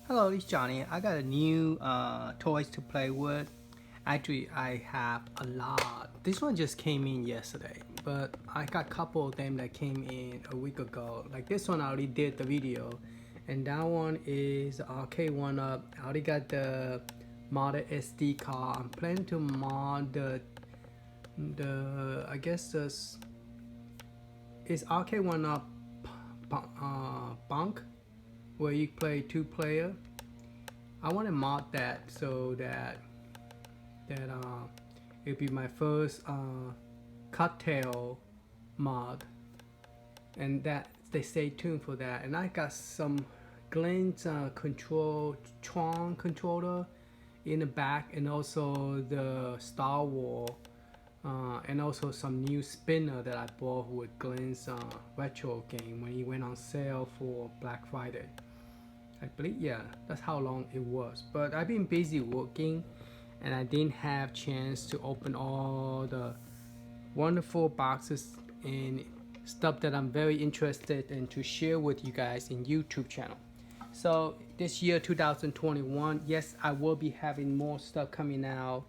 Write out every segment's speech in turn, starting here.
Hello, it's Johnny. I got a new toys to play with. Actually, I have a lot. This one just came in yesterday, but I got a couple of them that came in a week ago. Like this one, I already did the video, and that one is the arcade one up. I already got the modded SD card. I'm planning to mod the I guess this is arcade one up bunk where you play 2-player. I want to mod that so that it'll be my first cocktail mod, and that they stay tuned for that. And I got some Glenn's Tron controller in the back, and also the Star Wars, and also some new spinner that I bought with Glenn's retro game when he went on sale for Black Friday. I believe, yeah, that's how long it was. But I've been busy working, and I didn't have chance to open all the wonderful boxes and stuff that I'm very interested in to share with you guys in YouTube channel. So this year 2021, yes, I will be having more stuff coming out,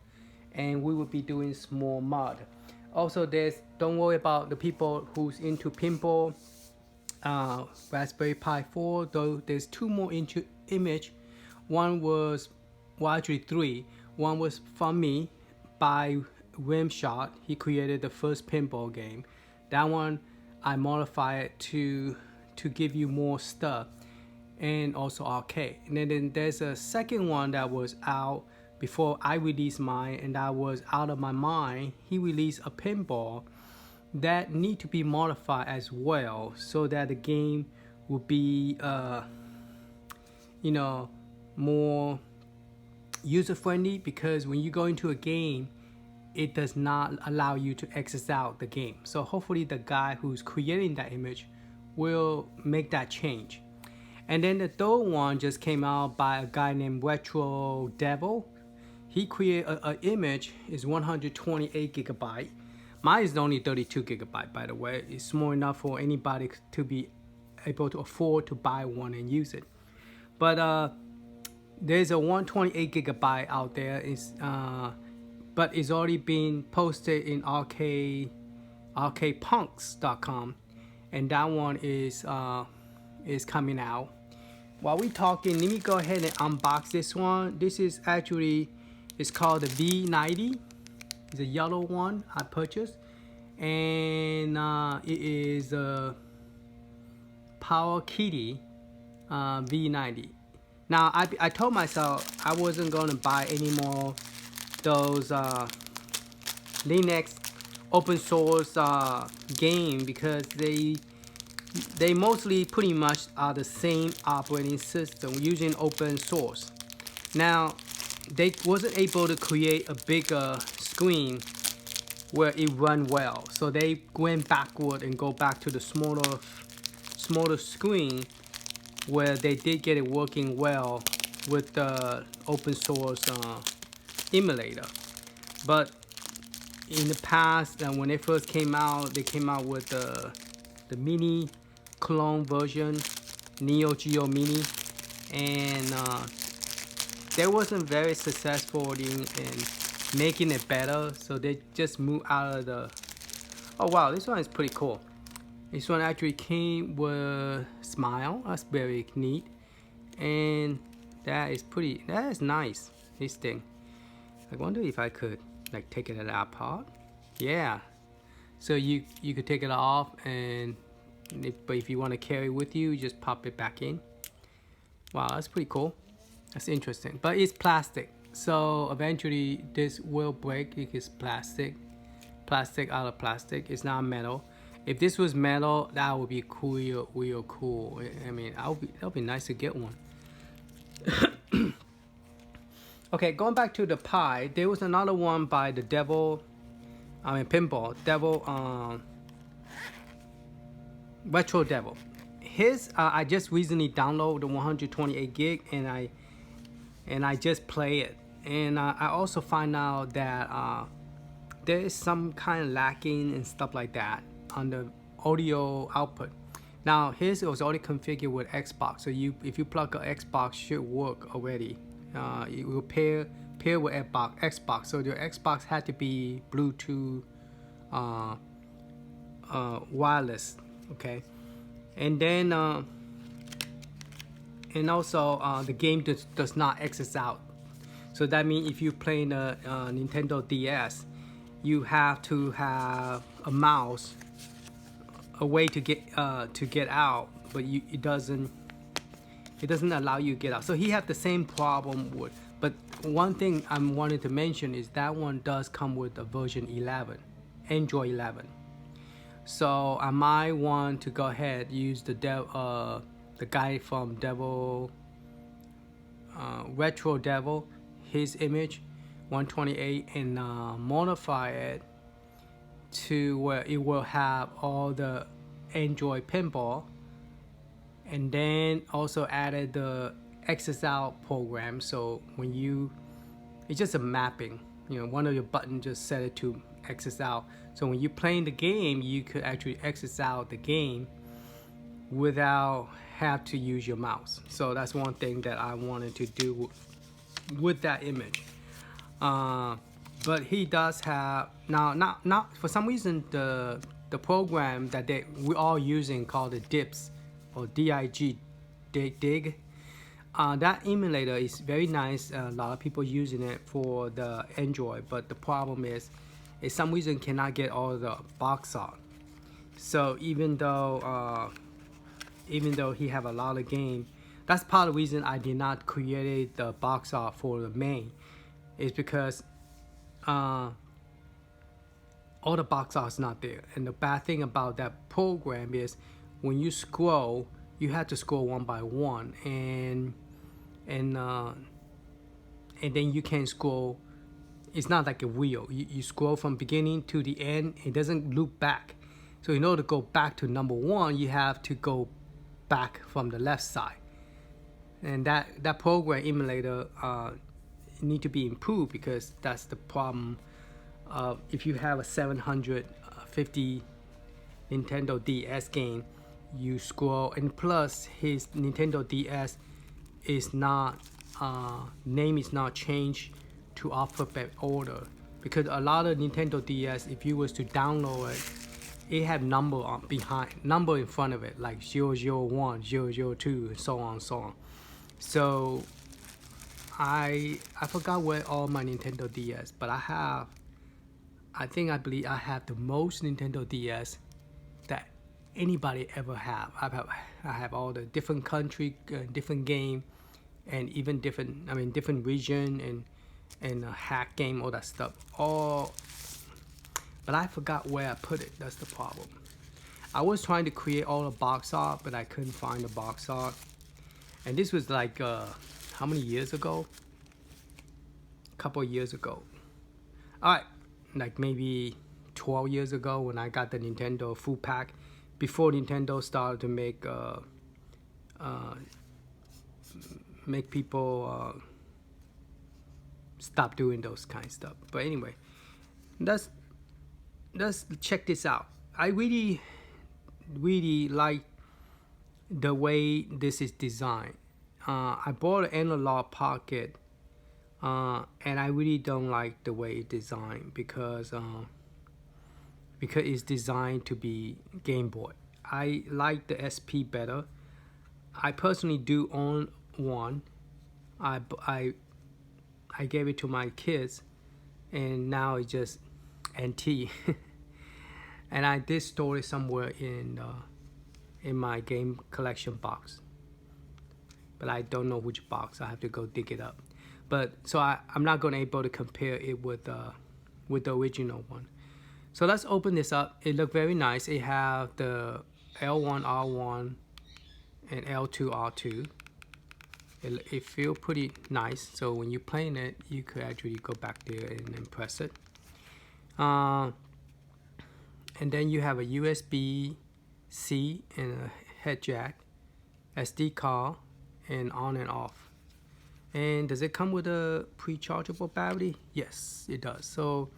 and we will be doing small mod. Also, don't worry about the people who's into pinball. Raspberry Pi 4, though there's two more image. One was, well, actually three. One was from me by Rimshot. He created the first pinball game. That one I modified it to give you more stuff, and also arcade. And then there's a second one that was out before I released mine, and that was out of my mind. He released a pinball that need to be modified as well, so that the game will be more user friendly, because when you go into a game it does not allow you to exit out the game. So hopefully the guy who's creating that image will make that change. And then the third one just came out by a guy named Retro Devil. He created an image, is 128 gigabyte. Mine is only 32 gigabyte, by the way. It's small enough for anybody to be able to afford to buy one and use it. But there's a 128 gigabyte out there. But it's already been posted in arcadepunks.com, and that one is coming out. While we talking, let me go ahead and unbox this one. This is actually, it's called the v90. It's a yellow one I purchased, and it is a Powkiddy v90. Now I told myself I wasn't going to buy any more those Linux open source game, because they mostly pretty much are the same operating system using open source. Now they wasn't able to create a bigger screen where it run well, so they went backward and go back to the smaller screen where they did get it working well with the open source emulator. But in the past, when they first came out, they came out with the mini clone version, Neo Geo mini, and they wasn't very successful in making it better, so they just moved out of the. Oh wow, this one is pretty cool. This one actually came with Smile. That's very neat, and that is nice. This thing, I wonder if I could like take it apart. Yeah, so you could take it off, and but if you want to carry it with you, just pop it back in. Wow, that's pretty cool. That's interesting, but it's plastic, so eventually this will break. It is plastic out of plastic. It's not metal. If this was metal, that would be cool, real cool. I mean, that would be nice to get one. Okay, going back to the Pi, there was another one by the Pinball Devil, Retro Devil. His I just recently downloaded the 128 gig, and I just play it, and I also find out that there is some kind of lacking and stuff like that on the audio output, Now his was already configured with Xbox, so if you plug a Xbox, should work already. It will pair with Xbox. So your Xbox had to be Bluetooth wireless, okay. And then and also the game does not access out. So that means if you play in a Nintendo DS, you have to have a mouse, a way to get out, but it doesn't allow you to get out. So he had the same problem with. But one thing I wanted to mention is that one does come with a version 11, Android 11. So I might want to go ahead use the guy from Retro Devil, his image 128, and modify it to where it will have all the Android pinball, and then also added the access out program. So when it's just a mapping, one of your buttons just set it to access out. So when you're playing the game, you could actually access out the game without have to use your mouse. So that's one thing that I wanted to do with that image. But he does have not for some reason the program that we're all using called the DIPS or DIG dig. That emulator is very nice. A lot of people using it for the Android, but the problem is some reason cannot get all the box art. So even though he have a lot of game, that's part of the reason I did not create the box art for the main, is because all the box art is not there. And the bad thing about that program is when you scroll, you have to scroll one by one, and then you can scroll. It's not like a wheel. You scroll from beginning to the end. It doesn't loop back. So in order to go back to number one, you have to go back from the left side. And that program emulator need to be improved, because that's the problem. If you have a 750 Nintendo DS game, you scroll, and plus his Nintendo DS is not name is not changed to alphabet order, because a lot of Nintendo DS, if you was to download it have number in front of it, like 001, 002, and so on and so on. So I forgot where all my Nintendo DS, but I believe I have the most Nintendo DS that anybody ever have. I have all the different country, different game, and even different region, and hack game, all that stuff. But I forgot where I put it. That's the problem. I was trying to create all the box art, but I couldn't find the box art. And this was like how many years ago? A couple of years ago. All right, like maybe 12 years ago when I got the Nintendo full pack, before Nintendo started to make people stop doing those kind of stuff. But anyway, let's check this out. I really like the way this is designed. I bought an analog pocket, and I really don't like the way it's designed, because it's designed to be Game Boy. I like the SP better. I personally do own one. I gave it to my kids, and now it's just antique. And I did store it somewhere in my game collection box, but I don't know which box. I have to go dig it up. But so I'm not gonna able to compare it with the original one. So let's open this up. It looked very nice. It have the L1 R1 and L2 R2. It feel pretty nice. So when you're playing it, you could actually go back there and press it. And then you have a USB-C and a head jack, SD card, and on and off. And does it come with a pre-chargeable battery? Yes, it does. So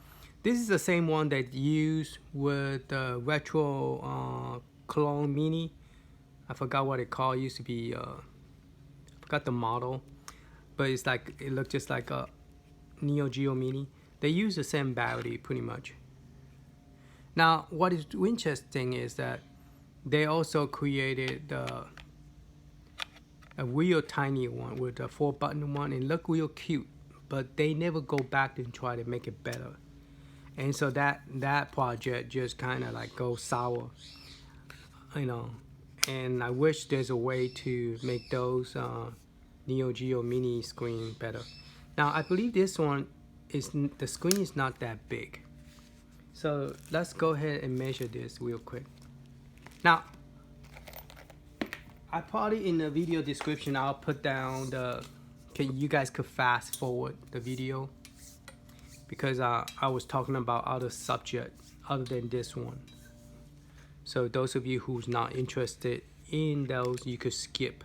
this is the same one that used with the Retro Clone Mini. I forgot what it called. It used to be I forgot the model, but it's like it looked just like a Neo Geo Mini. They use the same battery pretty much. Now, what is interesting is that they also created a real tiny one with a 4-button one. It looked real cute, but they never go back and try to make it better. And so that project just kind of like goes sour, you know. And I wish there's a way to make those Neo Geo Mini screen better. Now, I believe this one is, the screen is not that big. So let's go ahead and measure this real quick. Now, I probably in the video description I'll put down you guys could fast forward the video, because I was talking about other subject other than this one. So those of you who's not interested in those, you could skip.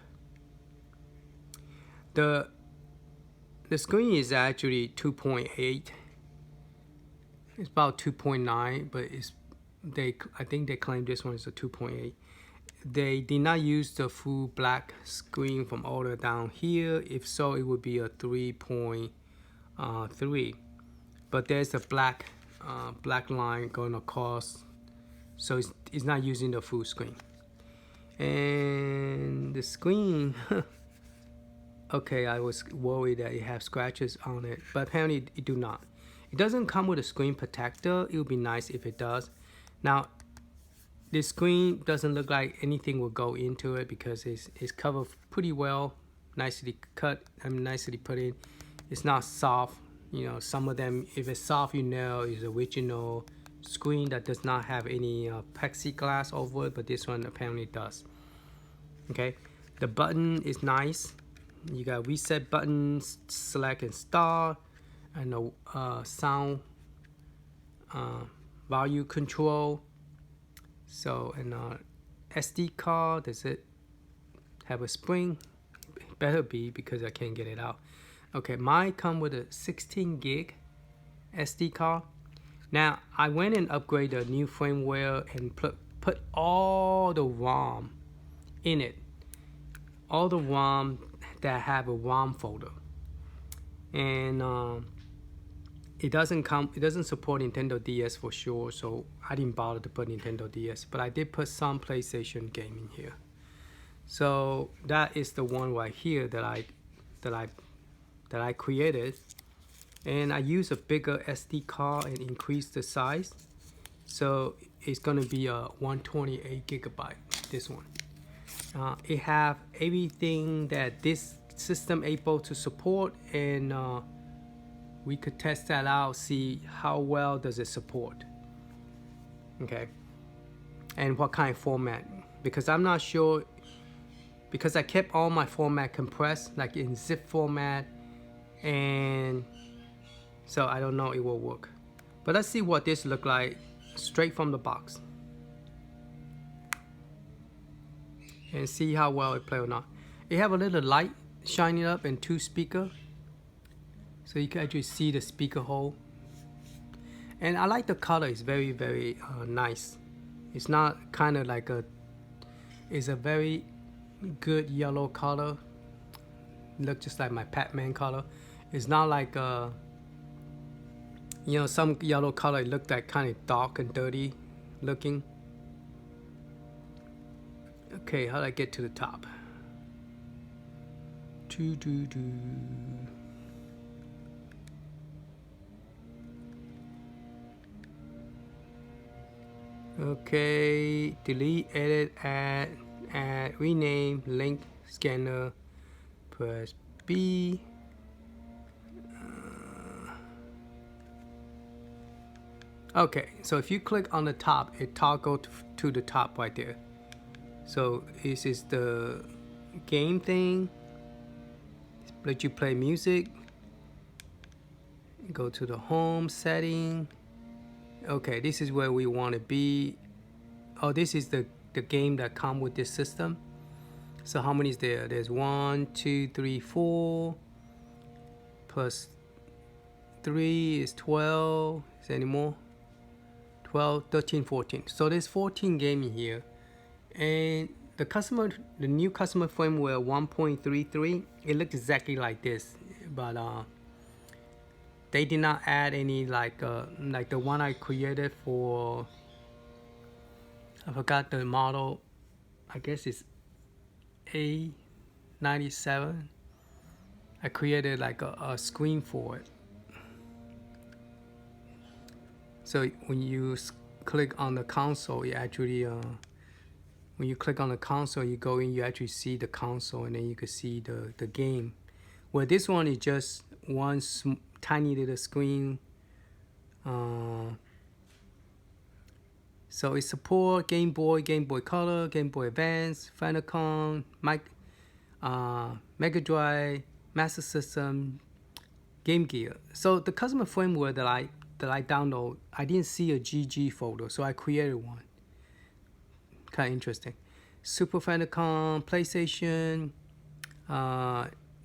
The screen is actually 2.8. It's about 2.9, but I think they claim this one is a 2.8. They did not use the full black screen from all the way down here. If so, it would be a 3.3. But there's a black line going across, so it's not using the full screen. And the screen, okay, I was worried that it has scratches on it, but apparently it do not. It doesn't come with a screen protector. It would be nice if it does. Now, this screen doesn't look like anything will go into it because it's covered pretty well, nicely cut and nicely put in. It's not soft. You know, some of them, if it's soft, you know, is original screen that does not have any plexiglass over it, but this one apparently does. Okay, the button is nice. You got reset buttons, select and start, and a sound value control. So, and SD card, does it have a spring? It better be, because I can't get it out. Okay, mine come with a 16 gig SD card. Now, I went and upgraded a new firmware and put all the ROM in it. All the ROM that have a ROM folder. And it doesn't support Nintendo DS for sure, so I didn't bother to put Nintendo DS, but I did put some PlayStation game in here. So that is the one right here that I created, and I use a bigger SD card and increase the size, so it's gonna be a 128 gigabyte. This one, it have everything that this system able to support, and we could test that out, see how well does it support. Okay, and what kind of format, because I'm not sure, because I kept all my format compressed, like in zip format, and so I don't know it will work. But let's see what this look like straight from the box and see how well it play or not. It have a little light shining up and 2 speakers, so you can actually see the speaker hole. And I like the color. It's very, very nice. It's not kind of like it's a very good yellow color. Look just like my Pac-Man color. It's not like you know, some yellow color look like kind of dark and dirty looking. Okay, how do I get to the top? Okay, delete, edit, add, rename, link, scanner, press B. Okay, so if you click on the top, it toggle to the top right there. So this is the game thing. Let you play music. Go to the home setting. Okay, this is where we want to be. Oh, this is the game that come with this system. So how many is there? There's 1, 2, 3, 4. Plus 3 is 12. Is there any more? 12, 13, 14. So there's 14 games in here. And the new customer firmware 1.33, it looks exactly like this, but they did not add any like the one I created for, I forgot the model, I guess it's A97. I created like a screen for it. So when you click on the console, you actually when you click on the console, you go in, you actually see the console, and then you can see the game. Well, this one is just one tiny little screen. So it supports Game Boy, Game Boy Color, Game Boy Advance, Famicom, Mega Drive, Master System, Game Gear. So the customer firmware that I download, I didn't see a GG folder, so I created one. Kind of interesting. Super Famicom, PlayStation,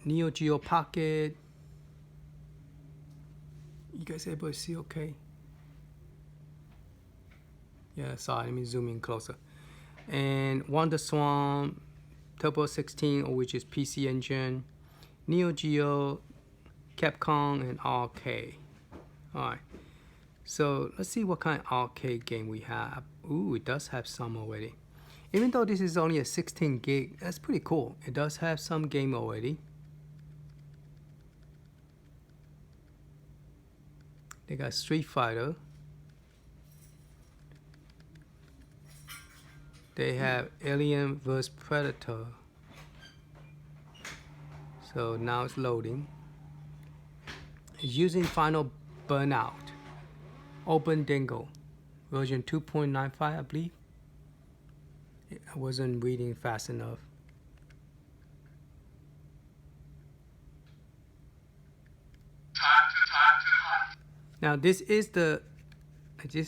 Neo Geo Pocket. You guys able to see okay? Yeah, sorry, let me zoom in closer. And WonderSwan, Turbo 16, which is PC Engine, Neo Geo, Capcom, and RK. Alright, so let's see what kind of arcade game we have. Ooh, it does have some already. Even though this is only a 16 gig, that's pretty cool. It does have some game already. They got Street Fighter. They have Alien vs Predator. So now it's loading. It's using Final Burnout, Open Dingo, version 2.95, I believe. I wasn't reading fast enough. Now this is the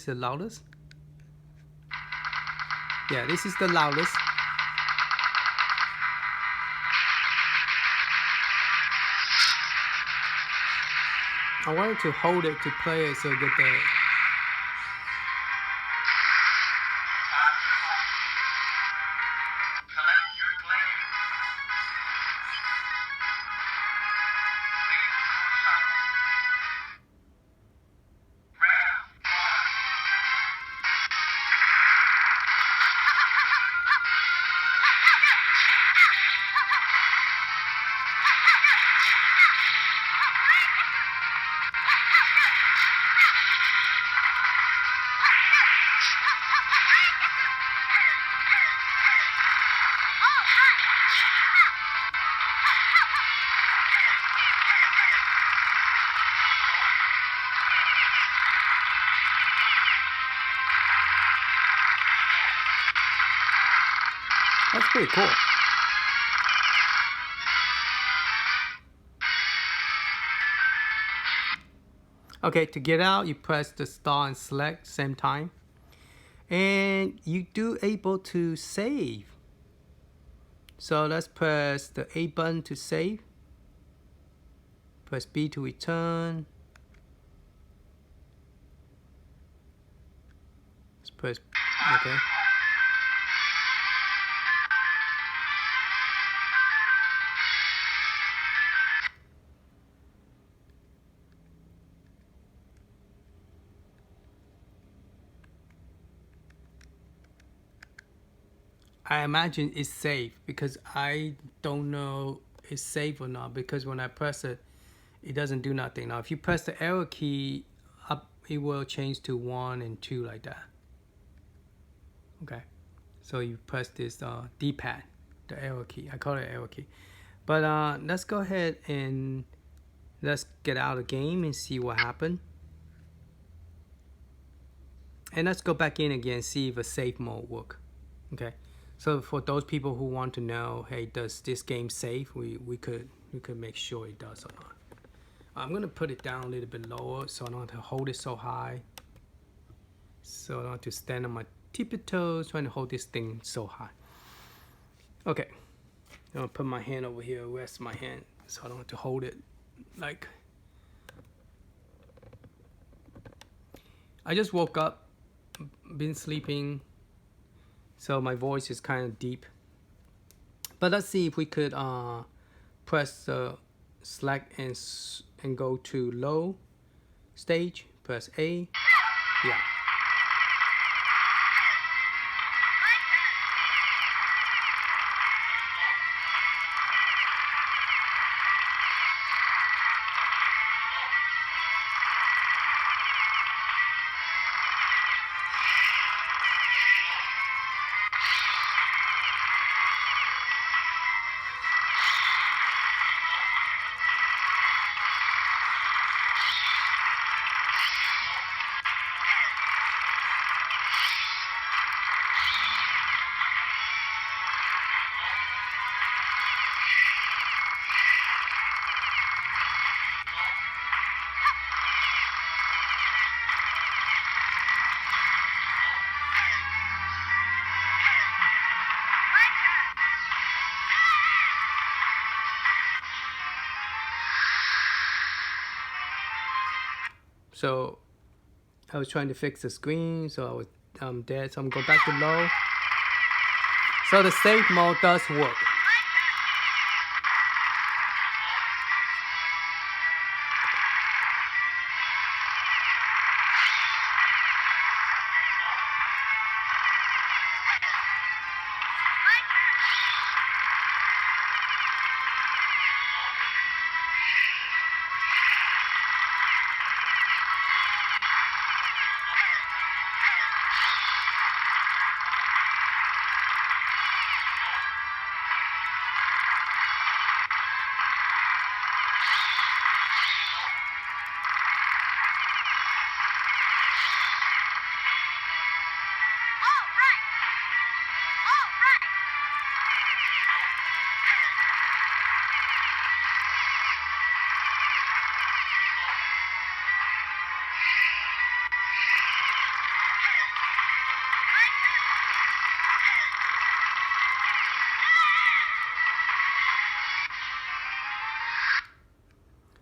loudest? Yeah, this is the loudest. I wanted to hold it to play it so get the That's pretty cool. Okay, to get out, you press the star and select same time. And you do able to save. So let's press the A button to save. Press B to return. Let's press, okay. I imagine it's safe because I don't know it's safe or not, because when I press it, it doesn't do nothing. Now if you press the arrow key up, it will change to 1 and 2 like that. Okay, so you press this D-pad, the arrow key. I call it arrow key. But let's go ahead and let's get out of the game and see what happened. And let's go back in again, see if a safe mode work. Okay. So for those people who want to know, hey, does this game save? We could make sure it does or not. I'm gonna put it down a little bit lower so I don't have to hold it so high. So I don't have to stand on my tippy toes trying to hold this thing so high. Okay, I'm gonna put my hand over here, rest my hand so I don't have to hold it like. I just woke up, been sleeping. So my voice is kind of deep. But let's see if we could press the select and go to low stage. Press A. Yeah. So I was trying to fix the screen, so I was dead. So I'm going back to low. So the save mode does work.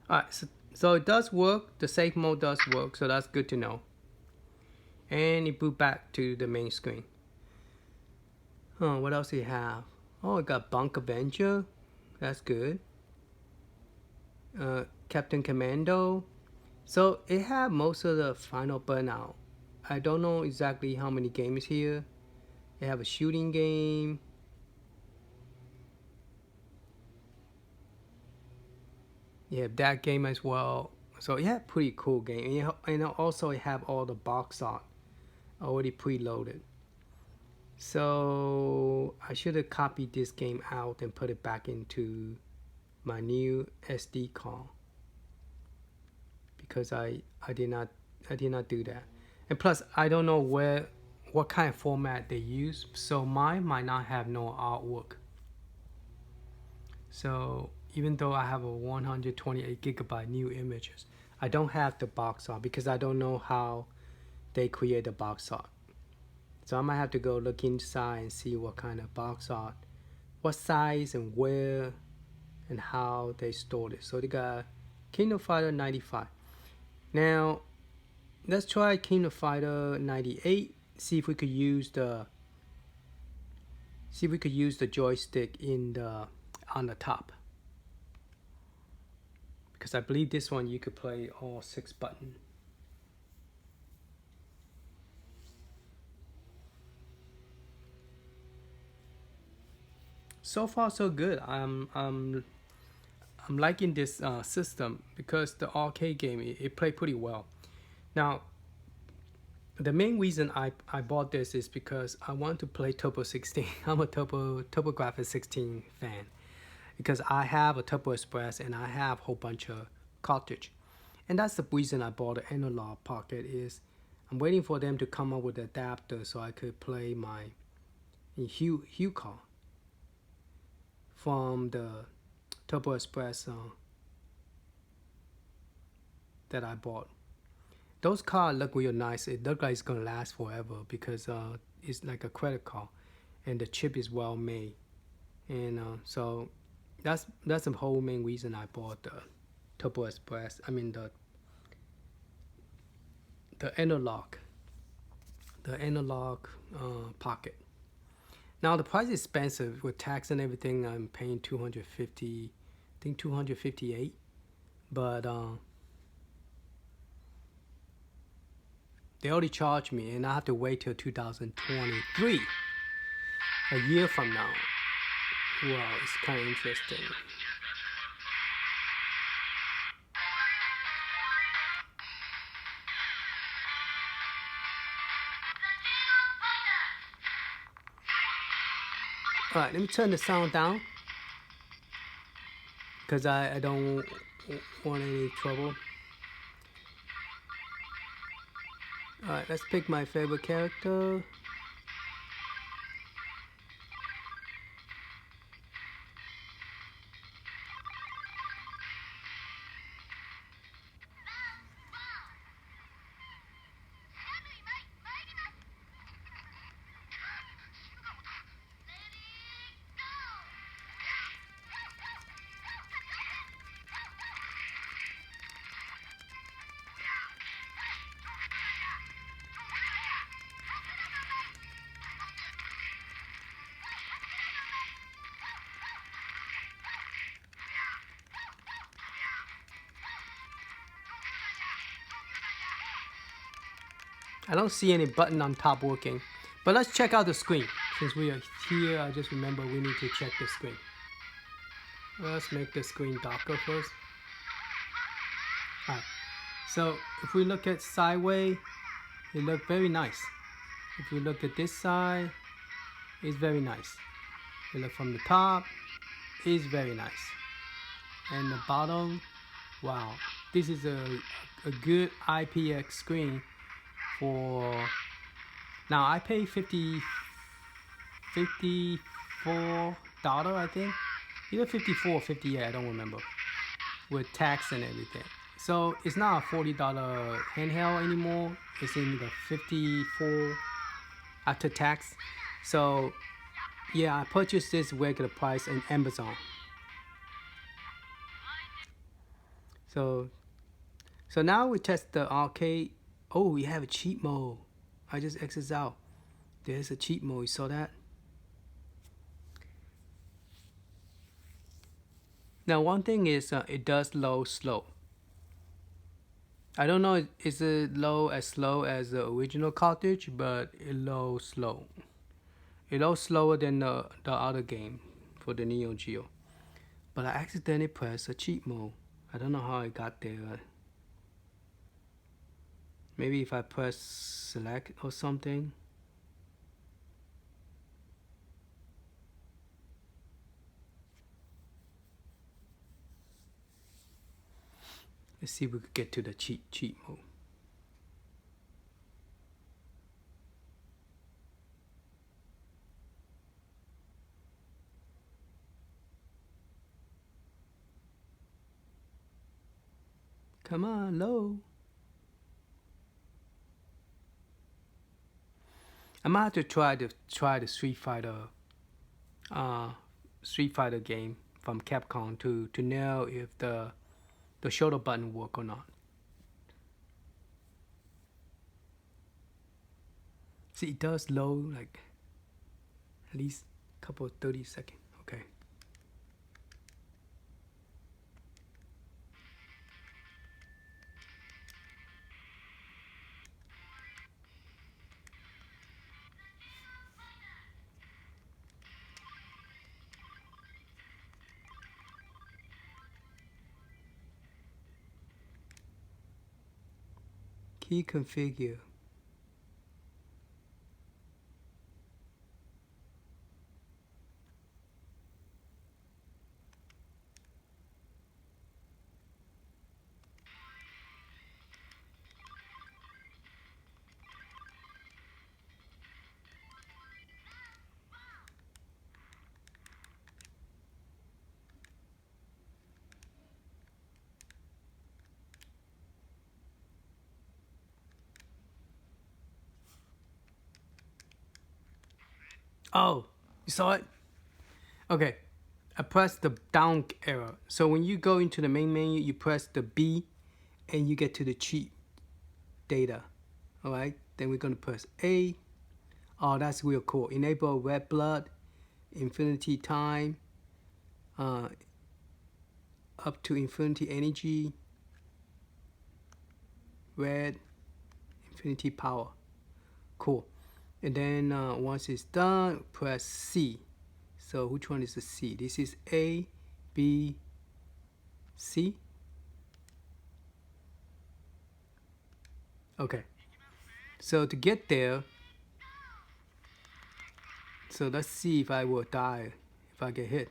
Alright, so it does work. The save mode does work, so that's good to know. And it boot back to the main screen. Oh, what else do you have? Oh, it got Bunk Avenger. That's good. Captain Commando. So it had most of the final burnout. I don't know exactly how many games here. They have a shooting game. Yeah, that game as well. So yeah, pretty cool game. And also it have all the box art already preloaded. So I should have copied this game out and put it back into my new SD card, because I did not do that. And plus I don't know what kind of format they use, so mine might not have no artwork. So even though I have a 128 gigabyte new images, I don't have the box art because I don't know how they create the box art. So I might have to go look inside and see what kind of box art, what size and where and how they stored it. So they got Kingdom Fighter 95. Now let's try Kingdom Fighter 98. See if we could use the joystick on the top, because I believe this one you could play all 6 buttons. So far so good. I'm liking this system, because the arcade game it played pretty well. Now the main reason I bought this is because I want to play Turbo 16. I'm a TurboGrafx 16 fan, because I have a Turbo Express and I have a whole bunch of cartridge. And that's the reason I bought the analog pocket. Is I'm waiting for them to come up with an adapter so I could play my Hue card from the Turbo Express that I bought. Those cards look real nice. It looks like it's gonna last forever, because it's like a credit card, and the chip is well made. And so that's the whole main reason I bought the Turbo Express. I mean the analog pocket. Now the price is expensive with tax and everything. I'm paying 250, I think 258. But they already charged me, and I have to wait till 2023, a year from now. Wow, it's kind of interesting. Alright, let me turn the sound down because I don't want any trouble. Alright, let's pick my favorite character. I don't see any button on top working, but let's check out the screen. Since we are here, I just remember we need to check the screen. Let's make the screen darker first. Alright, so if we look at sideways, it looks very nice. If you look at this side, it's very nice. You look from the top, it's very nice. And the bottom, wow, this is a good IPX screen. For now, I pay $54, I think, either 54 or 58, I don't remember, with tax and everything. So it's not a $40 handheld anymore. It's in the 54 after tax. So yeah, I purchased this regular price in Amazon. So now we test the arcade. Oh, we have a cheat mode. I just exit out. There's a cheat mode. You saw that? Now, one thing is it does load slow. I don't know, is it as slow as the original cartridge, but it loads slow. It loads slower than the other game for the Neo Geo. But I accidentally pressed a cheat mode. I don't know how I got there. Maybe if I press select or something. Let's see if we could get to the cheat mode. Come on, low. I might have to try the Street Fighter game from Capcom to know if the shoulder button work or not. See, it does load like at least a couple of 30 seconds. Okay. Key configure. Oh, you saw it? Okay, I pressed the down arrow. So when you go into the main menu, you press the B and you get to the cheat data. All right, then we're gonna press A. Oh, that's real cool. Enable red blood, infinity time, up to infinity energy, red, infinity power. Cool. And then once it's done, press C. So which one is the C? This is A, B, C. Okay. So to get there, so let's see if I will die if I get hit.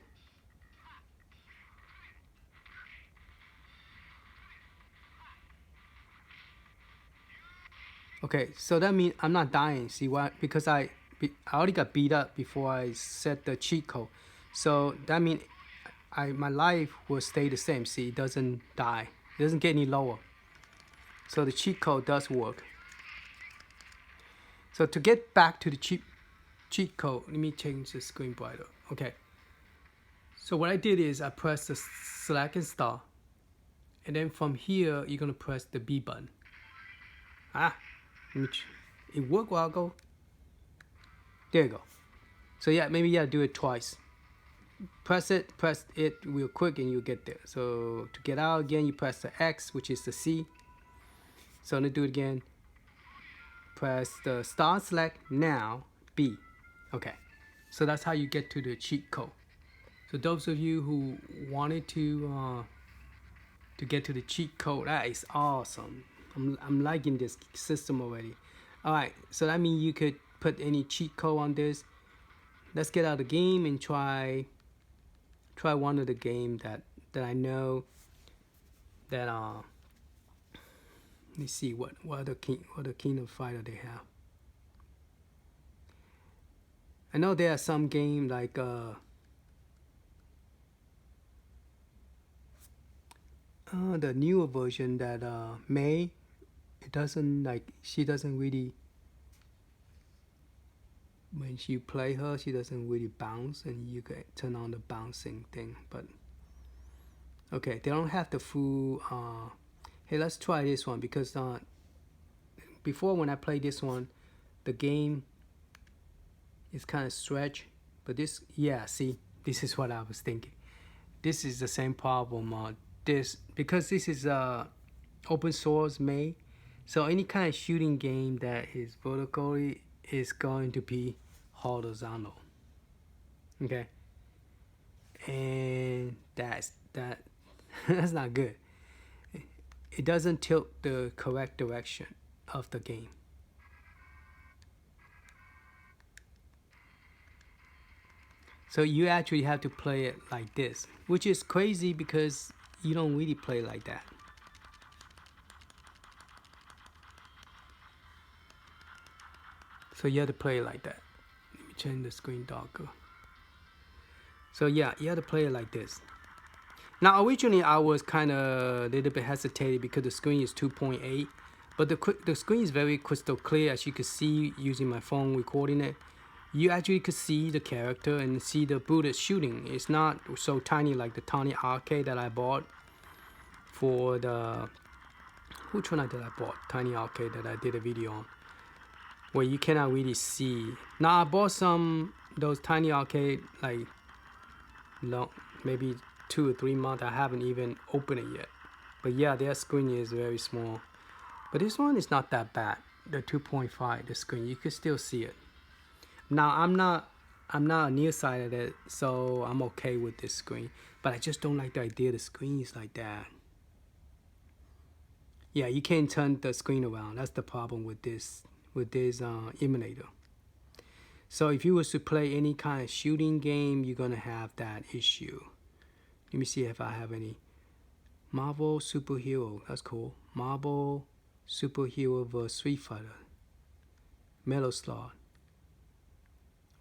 Okay, so that means I'm not dying. See why? Because I already got beat up before I set the cheat code. So that means my life will stay the same. See, it doesn't die. It doesn't get any lower. So the cheat code does work. So to get back to the cheat code, let me change the screen brighter. Okay. So what I did is I pressed the select and start. And then from here, you're going to press the B button. It worked a while ago. There you go. So yeah, maybe you gotta do it twice. Press it real quick and you'll get there. So to get out again, you press the X, which is the C. So I'm gonna do it again. Press the start select, now B. Okay. So that's how you get to the cheat code. So those of you who wanted to get to the cheat code, that is awesome. I'm liking this system already. All right, so that means you could put any cheat code on this. Let's get out of the game and try one of the game that I know that let's see what other Kingdom Fighter they have. I know there are some game like the newer version that May, it doesn't like, she doesn't really, when you play her, she doesn't really bounce, and you can turn on the bouncing thing. But okay, they don't have the full hey, let's try this one, because before when I played this one, the game is kind of stretched. But this, yeah, see, this is what I was thinking. This is the same problem. Because this is open source made, so any kind of shooting game that is vertically is going to be horizontal. Okay, and that's not good. It doesn't tilt the correct direction of the game. So you actually have to play it like this, which is crazy because you don't really play like that. So you have to play it like that. Let me change the screen darker. So yeah, you have to play it like this. Now originally I was kind of a little bit hesitated because the screen is 2.8, but the screen is very crystal clear, as you can see using my phone recording it. You actually could see the character and see the bullet shooting. It's not so tiny like the Tiny Arcade that I bought for the, which one did I bought? Tiny Arcade that I did a video on, where you cannot really see. Now I bought those Tiny Arcade like maybe 2 or 3 months. I haven't even opened it yet. But yeah, their screen is very small. But this one is not that bad. The 2.5, the screen, you can still see it. Now I'm not nearsighted, so I'm okay with this screen. But I just don't like the idea the screen is like that. Yeah, you can't turn the screen around. That's the problem with this emulator. So if you was to play any kind of shooting game, you're gonna have that issue. Let me see if I have any. Marvel Superhero, that's cool. Marvel Superhero vs. Street Fighter. Metal Slug.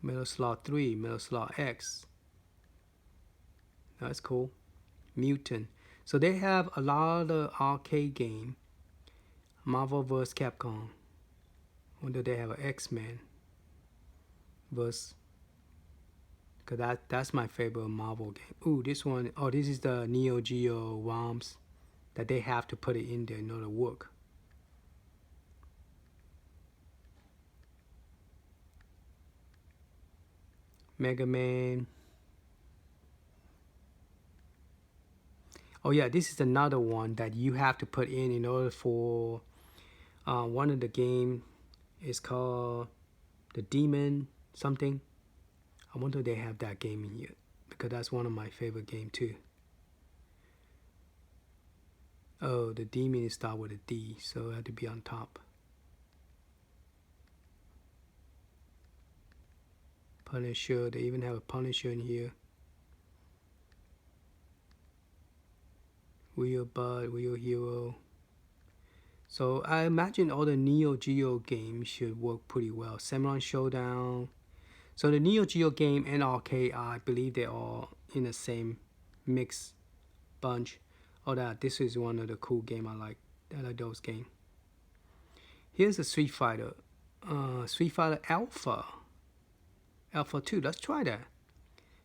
Metal Slug 3, Metal Slug X. That's cool. Mutant. So they have a lot of arcade game. Marvel vs. Capcom. Wonder they have an X-Men vs. Because that's my favorite Marvel game. Ooh, this one, oh, this is the Neo Geo ROMs that they have to put it in there in order to work. Mega Man. Oh yeah, this is another one that you have to put in order for one of the game is called the Demon something. I wonder if they have that game in here because that's one of my favorite game too. Oh, the Demon is start with a D, so it had to be on top. Punisher, they even have a Punisher in here. Real Bud, Real Hero. So I imagine all the Neo Geo games should work pretty well. Samurai Showdown. So the Neo Geo game and arcade, I believe they're all in the same mix bunch. Oh, that this is one of the cool game I like. I like those games. Here's a Street Fighter. Street Fighter Alpha. Alpha 2. Let's try that.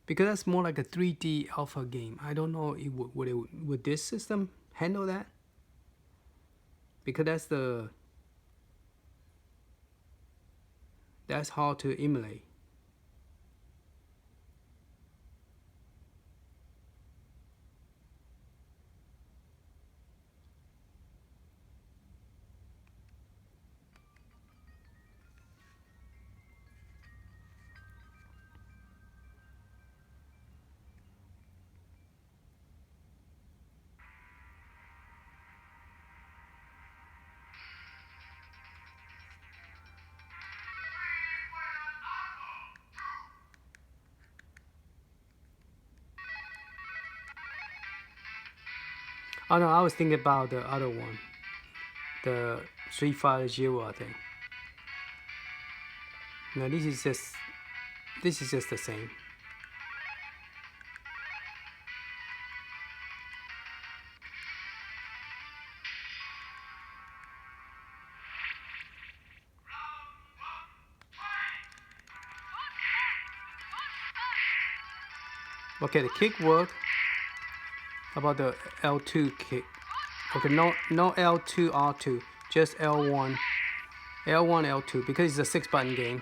Because that's more like a 3D alpha game. I don't know if would this system handle that? Because that's hard to emulate. Oh no, I was thinking about the other one. The Street Fighter Zero, I think. No, this is just the same. Okay, the kick worked. How about the L2 kick? Okay, no L2 R2, just L1, L2 because it's a 6-button game.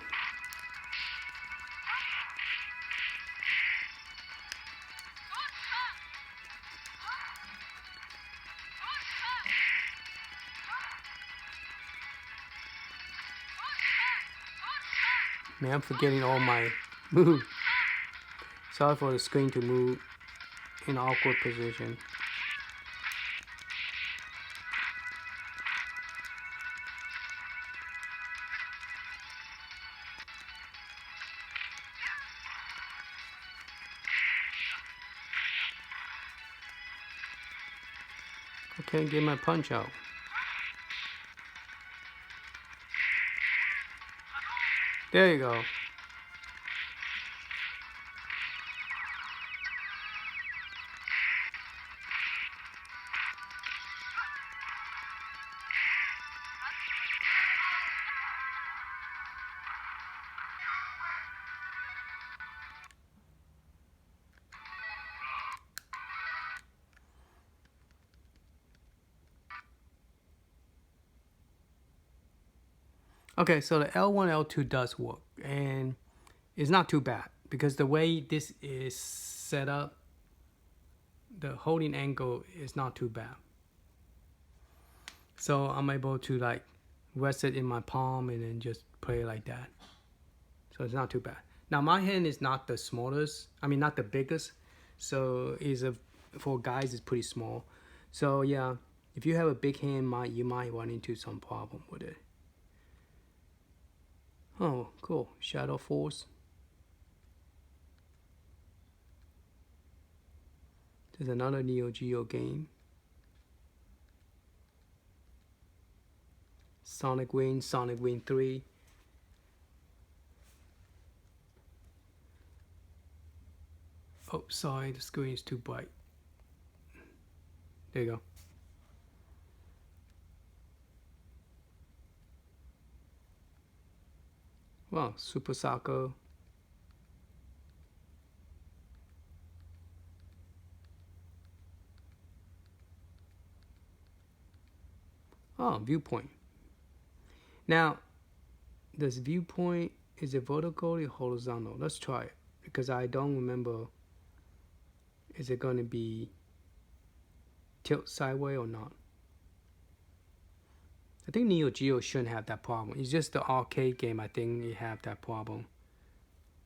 Man, I'm forgetting all my moves. Sorry for the screen to move in an awkward position. I can't get my punch out. There you go. Okay, so the L1, L2 does work, and it's not too bad because the way this is set up, the holding angle is not too bad. So I'm able to like rest it in my palm and then just play like that. So it's not too bad. Now my hand is not the smallest, I mean not the biggest, so for guys it's pretty small. So yeah, if you have a big hand, you might run into some problem with it. Oh, cool. Shadow Force. There's another Neo Geo game. Sonic Wing 3. Oh, sorry, the screen is too bright. There you go. Wow, Super Soccer. Oh, viewpoint. Now, this viewpoint, is it vertical or horizontal? Let's try it. because I don't remember, is it going to be tilt sideways or not. I think Neo Geo shouldn't have that problem. It's just the arcade game, I think it have that problem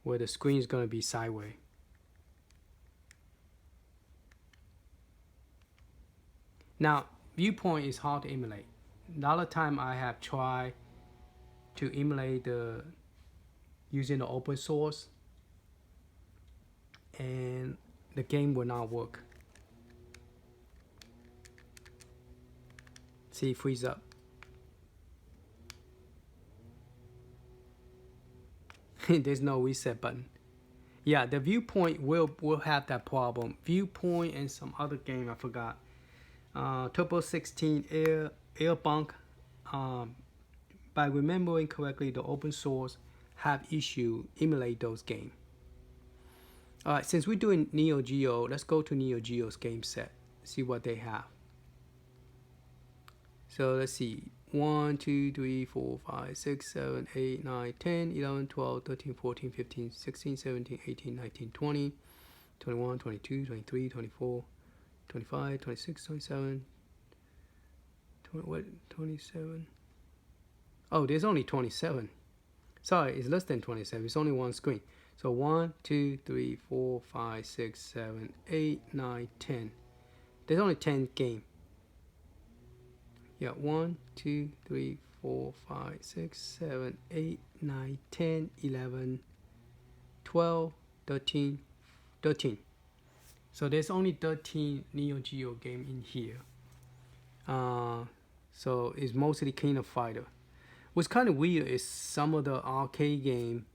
where the screen is going to be sideways. Now, viewpoint is hard to emulate. A lot of time I have tried to emulate using the open source, and the game will not work. See, freeze up. There's no reset button. Yeah, the viewpoint will have that problem. Viewpoint and some other game I forgot. Turbo 16 Air Bunk. By remembering correctly, the open source have issue emulate those games. Alright, since we're doing Neo Geo, let's go to Neo Geo's game set. See what they have. So let's see. 1, 2, 3, 4, 5, 6, 7, 8, 9, 10, 11, 12, 13, 14, 15, 16, 17, 18, 19, 20, 21, 22, 23, 24, 25, 26, 27, 27. Oh, there's only 27. Sorry, it's less than 27. It's only one screen. So 1, 2, 3, 4, 5, 6, 7, 8, 9, 10. There's only 10 games. Yeah, 1, 2, 3, 4, 5, 6, 7, 8, 9, 10, 11, 12, 13, 13. So there's only 13 Neo Geo game in here. So it's mostly King of Fighter. What's kind of weird is some of the arcade game,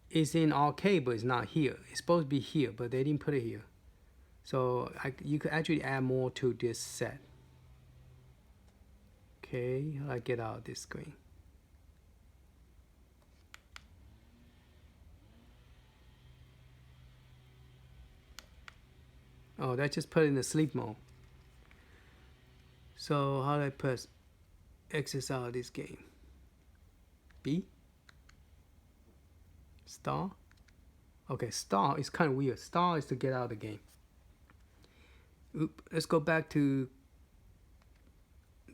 it's in arcade, but it's not here. It's supposed to be here, but they didn't put it here. So you could actually add more to this set. Okay, how do I get out of this screen? Oh, that just put it in the sleep mode. So how do I press exit out of this game? B? Star? Okay, star is kind of weird. Star is to get out of the game. Oop, let's go back to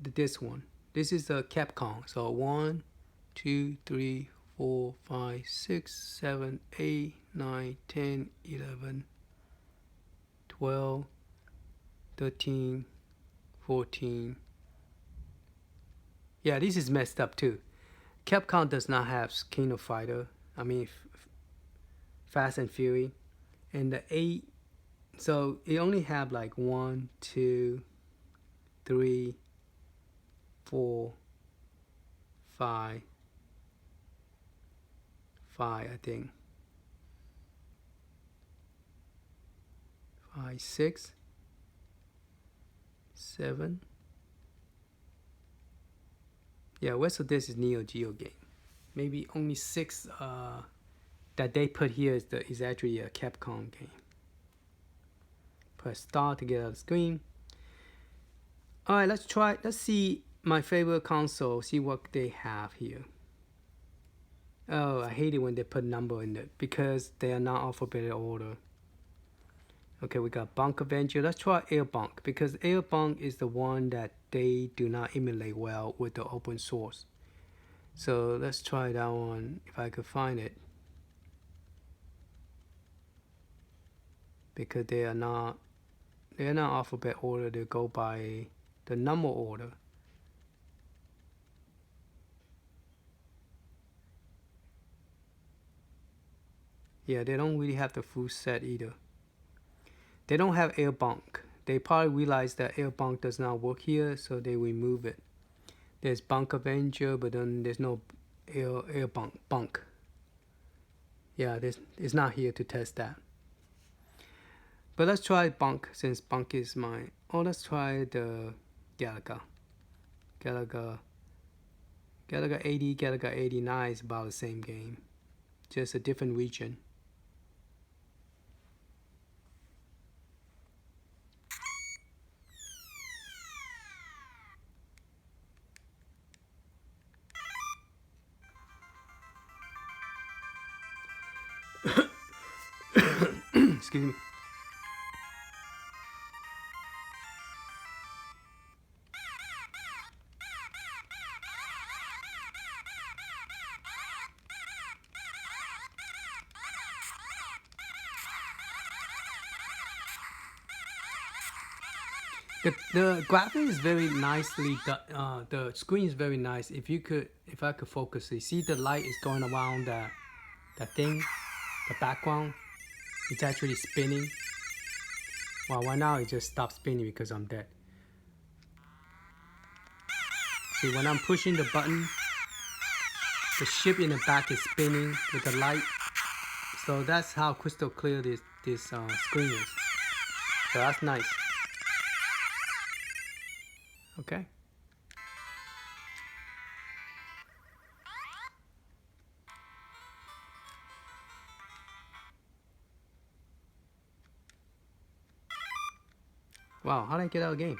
this one. This is the Capcom. So 1, 2, 3, 4, 5, 6, 7, 8, 9, 10, 11, 12, 13, 14. Yeah, this is messed up too. Capcom does not have King of Fighter. I mean, Fast and Fury. And the 8, so it only have like 1, 2, 3, 4, 5, I think. 5, 6, 7. Yeah, rest of this is Neo Geo game. Maybe only 6 that they put here is actually a Capcom game. Press start to get out of the screen. Alright, let's see my favorite console, see what they have here. Oh, I hate it when they put number in it because they are not alphabetical order. Okay, we got Bunk Avenger. Let's try Air Bunk because Air Bunk is the one that they do not emulate well with the open source. So let's try that one if I could find it. Because they are not alphabet order, they go by the number order. Yeah, they don't really have the full set either. They don't have Air Bunk. They probably realize that Air Bunk does not work here, so they remove it. There's Bunk Avenger, but then there's no Air Bunk. Yeah, it's not here to test that. But let's try Bunk since Bunk is mine. Oh, let's try the Galaga. Galaga 80, Galaga 89 is about the same game, just a different region. Excuse me. The graphic is very nicely done. The screen is very nice. If I could focus, you see the light is going around that thing, the background. It's actually spinning. Well, right now it just stopped spinning because I'm dead. See, when I'm pushing the button, the ship in the back is spinning with the light. So that's how crystal clear this screen is. So that's nice. Okay. Wow, how did I get out of the game?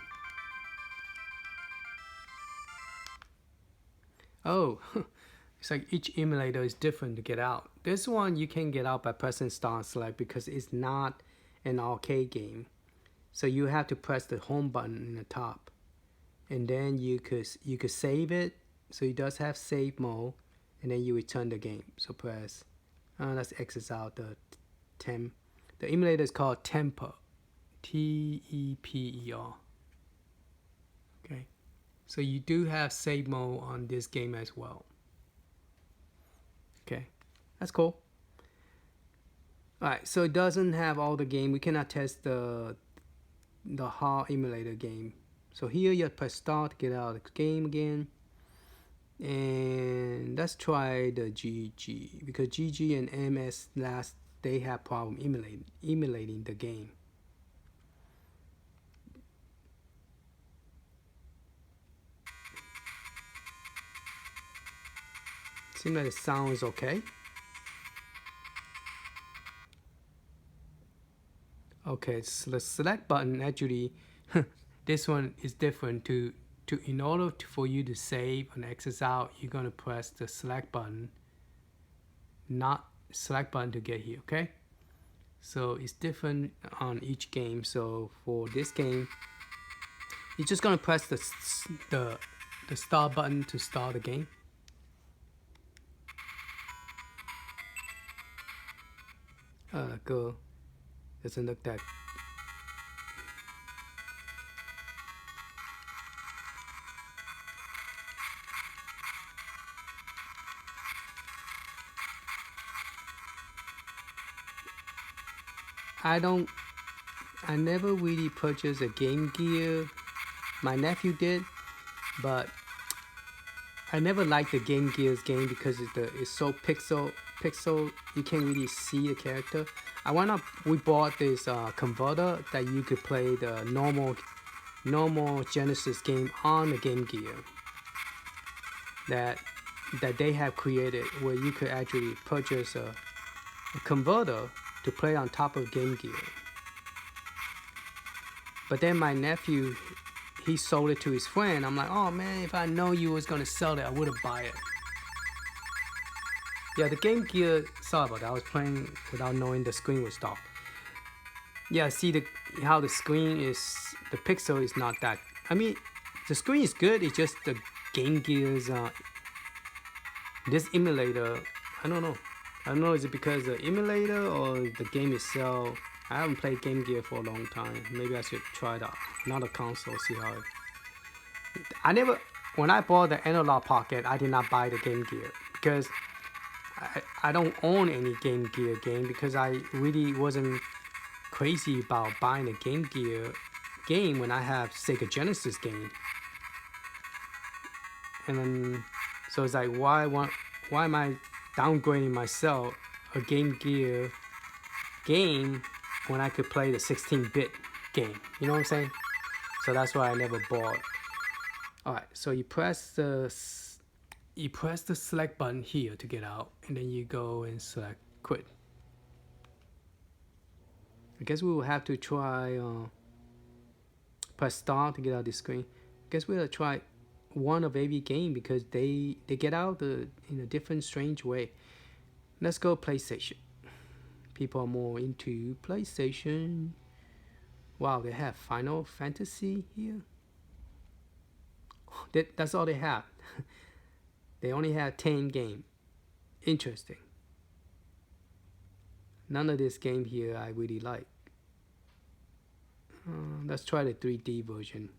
Oh, it's like each emulator is different to get out. This one you can get out by pressing start and select because it's not an arcade game. So you have to press the home button in the top. And then you could save it. So it does have save mode. And then you return the game. So press, let's exit out the temp. The emulator is called Temper. T-E-P-E-R. Okay. So you do have save mode on this game as well. Okay, that's cool. Alright, so it doesn't have all the game. We cannot test the hard emulator game. So here you press start to get out of the game again. And let's try the GG because GG and MS they have problem emulating the game. Seems like the sound is okay. Okay, so the select button actually, this one is different. In order for you to save and exit out, you're gonna press the select button, not select button to get here. Okay, so it's different on each game. So for this game, you're just gonna press the start button to start the game. Cool. Doesn't look that. I never really purchased a Game Gear. My nephew did, but I never liked the Game Gear's game because it's so pixel. You can't really see the character. We bought this converter that you could play the normal Genesis game on the Game Gear that they have created, where you could actually purchase a converter to play on top of Game Gear. But then my nephew, he sold it to his friend. I'm like, oh man, if I know you was gonna sell it, I would have bought it. Yeah, the Game Gear, sorry about that, I was playing without knowing the screen was stopped. Yeah, see how the screen is, the pixel is not that, I mean, the screen is good, it's just the Game Gear's, this emulator, I don't know, is it because the emulator or the game itself? I haven't played Game Gear for a long time. Maybe I should try it out, another console, see how it, when I bought the Analog Pocket, I did not buy the Game Gear because I don't own any Game Gear game because I really wasn't crazy about buying a Game Gear game when I have Sega Genesis game. And then, so it's like, why am I downgrading myself a Game Gear game when I could play the 16-bit game? You know what I'm saying? So that's why I never bought. Alright, so you press the select button here to get out, and then you go and select quit. I guess we will have to try press start to get out of the screen. I guess we'll try one of every game because they get out in a different strange way. Let's go PlayStation. People are more into PlayStation. Wow, they have Final Fantasy here. That's all they have. They only have 10 games. Interesting. None of this game here I really like. Let's try the 3D version.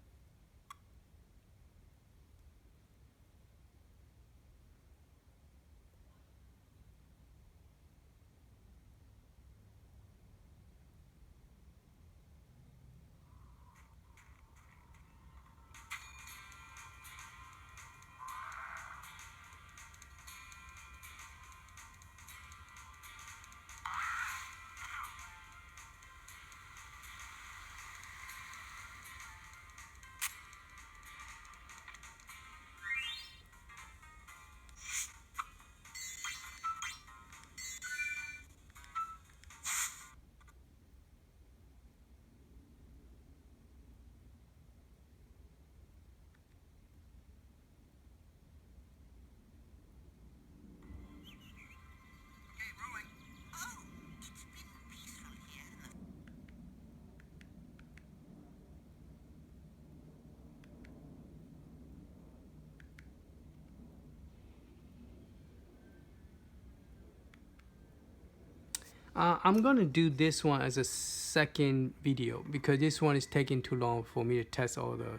I'm gonna do this one as a second video because this one is taking too long for me to test all the.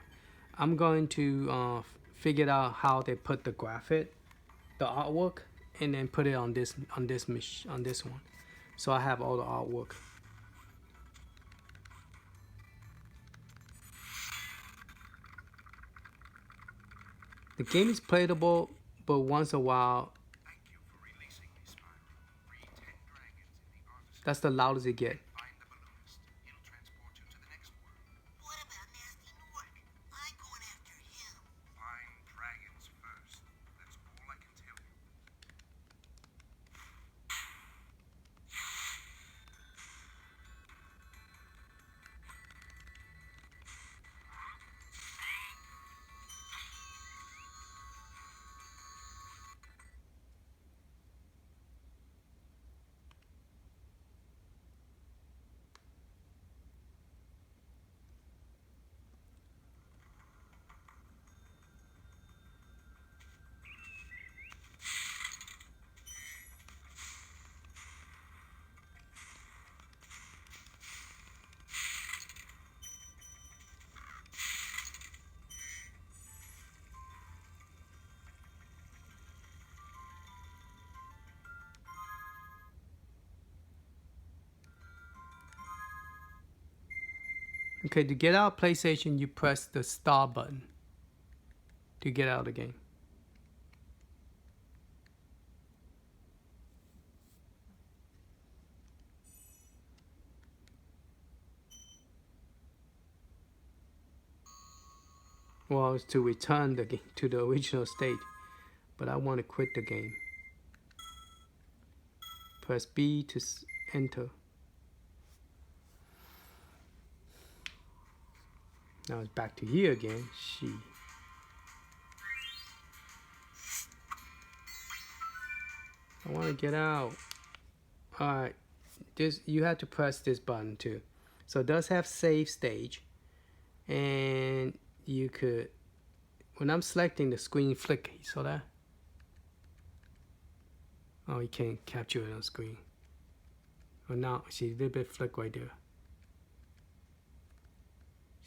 I'm going to figure out how they put the graphic, the artwork, and then put it on this one. So I have all the artwork. The game is playable, but once a while. That's the loudest it gets. Okay, to get out of PlayStation, you press the start button to get out of the game. Well, it's to return the game to the original state, but I want to quit the game. Press B to enter. Now it's back to here again. I want to get out. Alright, you have to press this button too. So it does have save stage, and you could, when I'm selecting, the screen flick. You saw that? Oh, you can't capture it on screen. Oh, now see a little bit flick right there.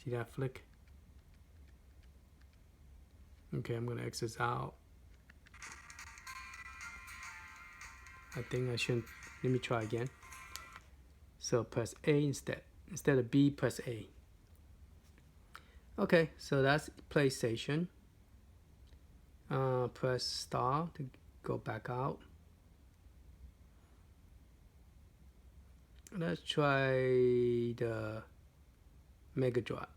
See that flick? Okay, I'm gonna exit out. I think I shouldn't. Let me try again. So press A instead. Instead of B, press A. Okay, so that's PlayStation. Press star to go back out. Let's try the Mega Drive.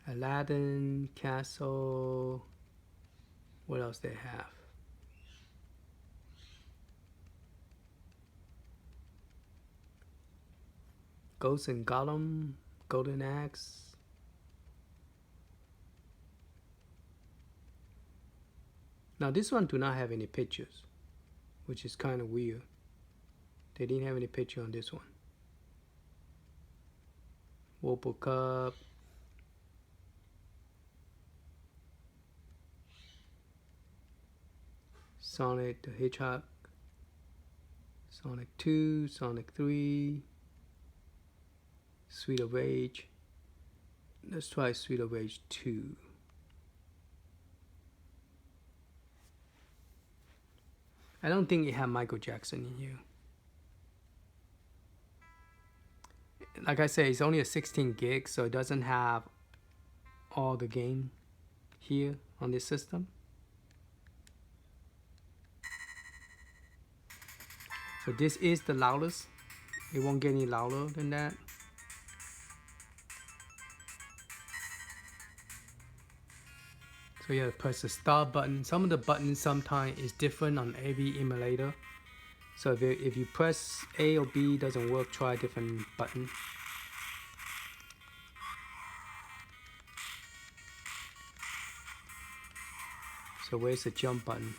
Aladdin, Castle. What else they have? Ghost and Gollum, Golden Axe. Now this one do not have any pictures, which is kind of weird. They didn't have any picture on this one. Whirlpool Cup. Sonic the Hedgehog. Sonic 2, Sonic 3. Street of Rage. Let's try Street of Rage 2. I don't think it had Michael Jackson in here. Like I said, it's only a 16 gig, so it doesn't have all the game here on this system. So this is the loudest. It won't get any louder than that. So you have to press the start button. Some of the buttons sometimes is different on every emulator. So if you press A or B doesn't work, try a different button. So where's the jump button?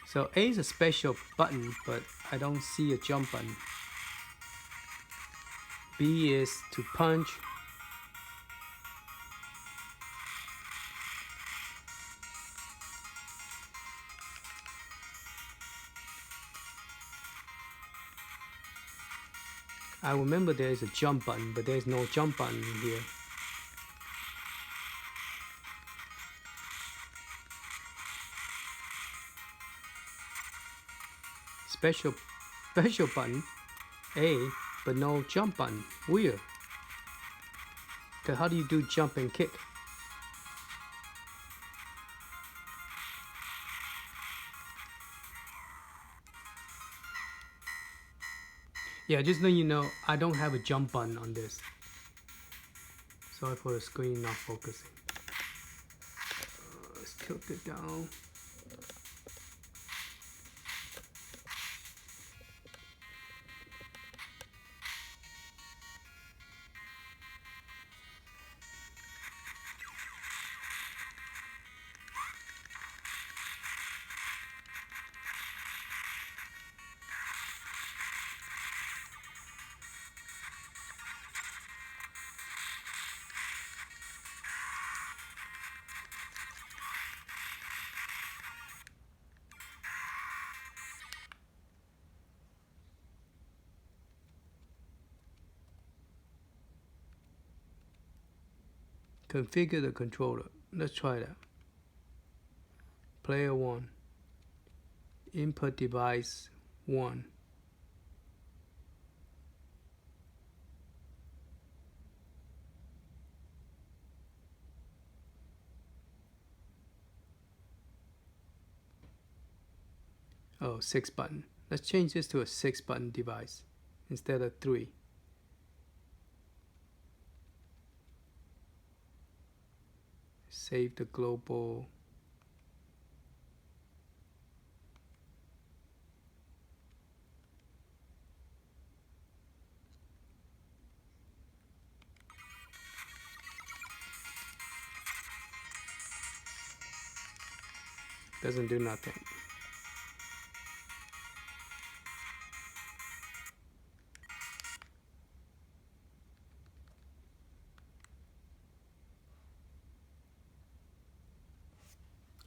So A is a special button, but I don't see a jump button. B is to punch. I remember there is a jump button, but there's no jump button here. Special button, A, but no jump button. Weird. Cause how do you do jump and kick? Yeah, just so you know, I don't have a jump button on this. Sorry for the screen not focusing. Let's tilt it down. Configure the controller. Let's try that. Player 1. Input device 1. Oh, 6 button. Let's change this to a 6 button device instead of 3. Save the global. Doesn't do nothing.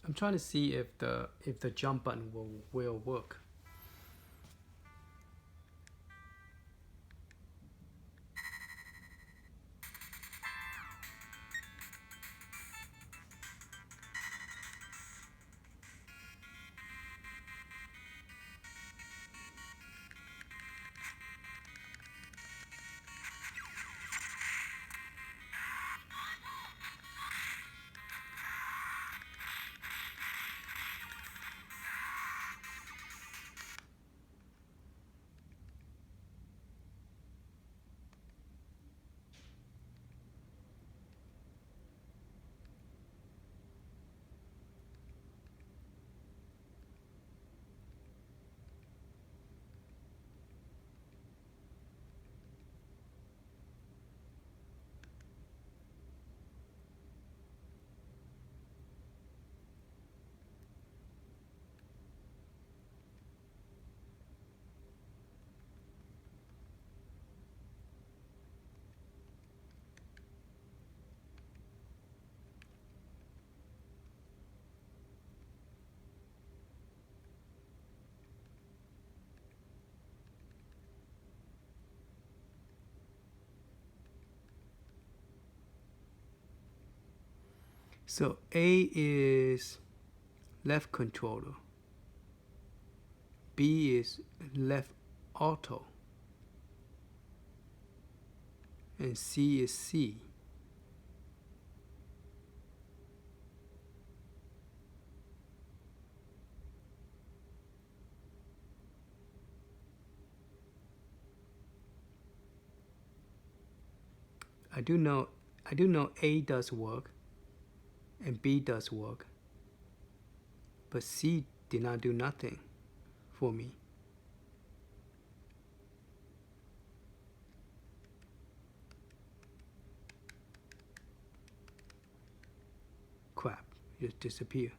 I'm trying to see if the jump button will work. So A is left controller, B is left auto, and C is C. I do know A does work and B does work, but C did not do nothing for me. Crap, just disappear.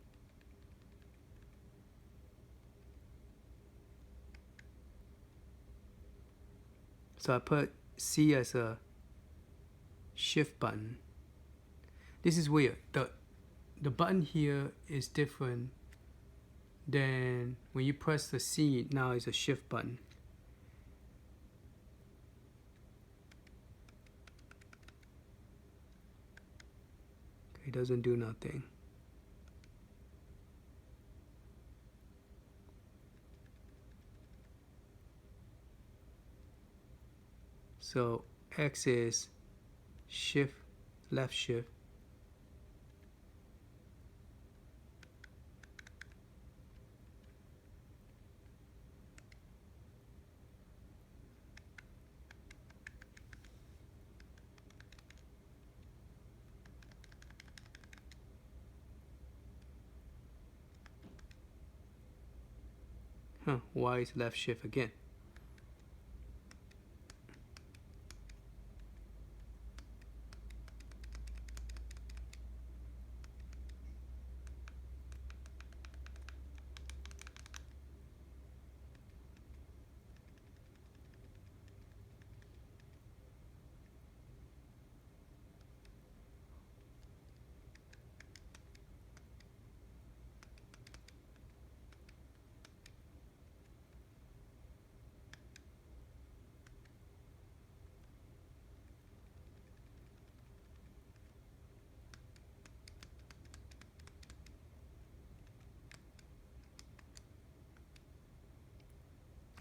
So I put C as a shift button. This is weird. The button here is different than when you press the C. Now it's a shift button. It doesn't do nothing. So X is shift, left shift. Y is left shift again.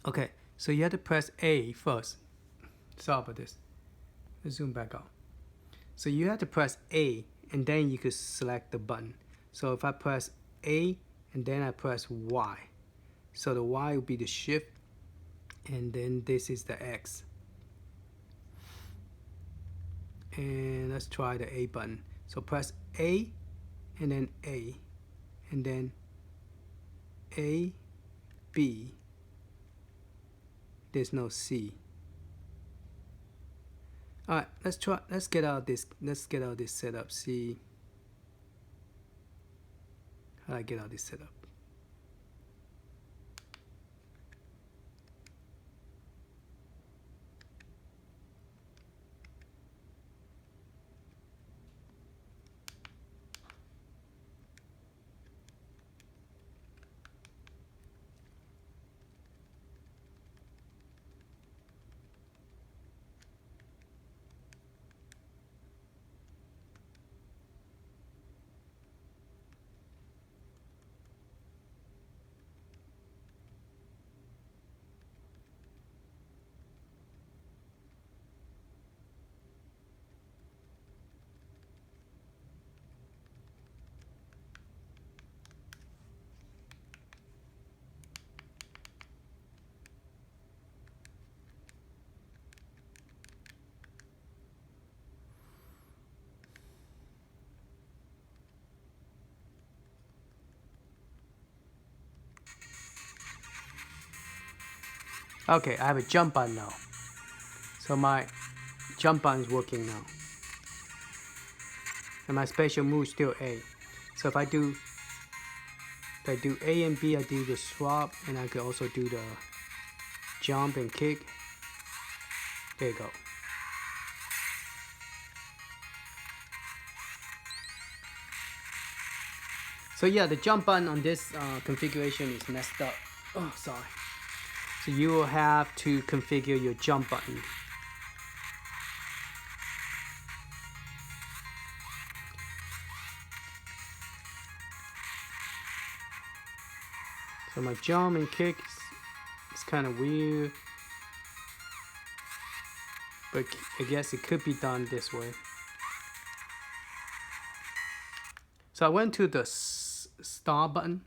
Okay, so you have to press A first. Sorry about this. Let's zoom back out. So you have to press A and then you could select the button. So if I press A and then I press Y, so the Y will be the shift and then this is the X. And let's try the A button. So press A and then A and then A, B. There's no C. All right, let's get out this setup. See how I get out this setup. Okay, I have a jump button now. So my jump button is working now. And my special move is still A. So if I do A and B, I do the swap, and I could also do the jump and kick. There you go. So yeah, the jump button on this configuration is messed up. Oh, sorry. So you will have to configure your jump button. So my jump and kick is kind of weird, but I guess it could be done this way. So I went to the start button,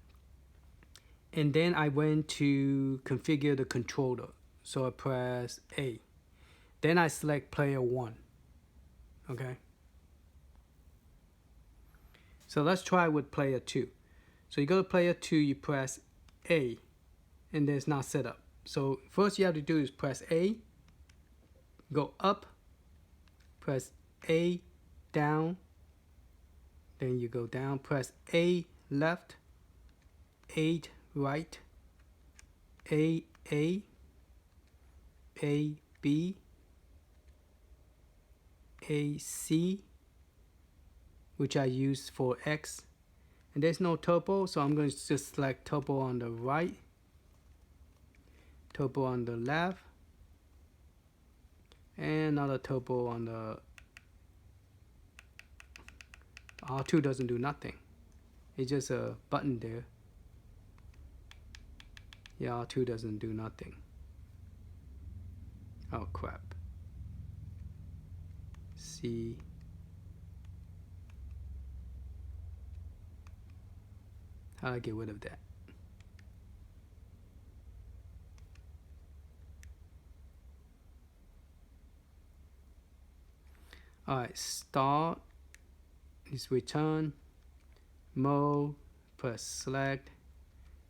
and then I went to configure the controller. So I press A. Then I select player 1. Okay. So let's try with player 2. So you go to player 2, you press A, and then it's not set up. So first you have to do is press A, go up, press A, down, then you go down, press A left, 8 right, A, B, A, C, which I use for X. And there's no turbo, so I'm going to just select turbo on the right, turbo on the left, and another turbo on the R2 doesn't do nothing. It's just a button there. Yeah, R2 doesn't do nothing. Oh crap. C. How do I get rid of that? Alright, start is return. Mode, press select.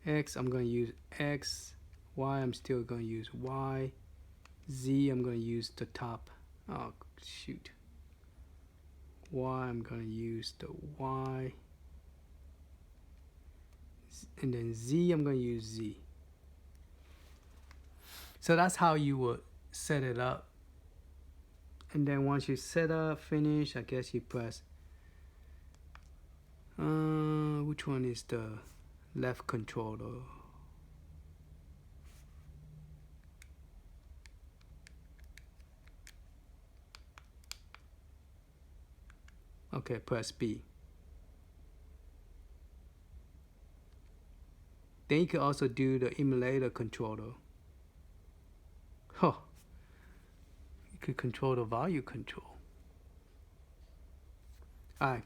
X, I'm going to use X. Y, I'm still going to use Y. Z, I'm going to use the top. Oh, shoot. Y, I'm going to use the Y. And then Z, I'm going to use Z. So that's how you would set it up. And then once you set up, finish, I guess you press. Which one is the left controller? Okay, press B. Then you can also do the emulator controller. Huh. You could control the volume control. Alright,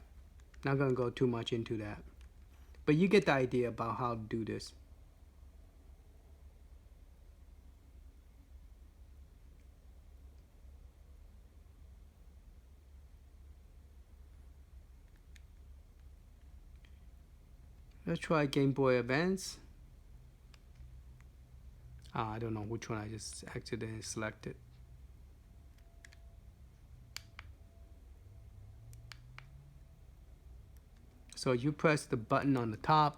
not gonna go too much into that. But you get the idea about how to do this. Let's try Game Boy Advance. I don't know which one I just accidentally selected. So you press the button on the top,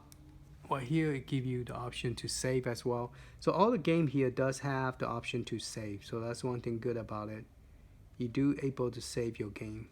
or here it gives you the option to save as well. So all the game here does have the option to save. So that's one thing good about it. You do able to save your game.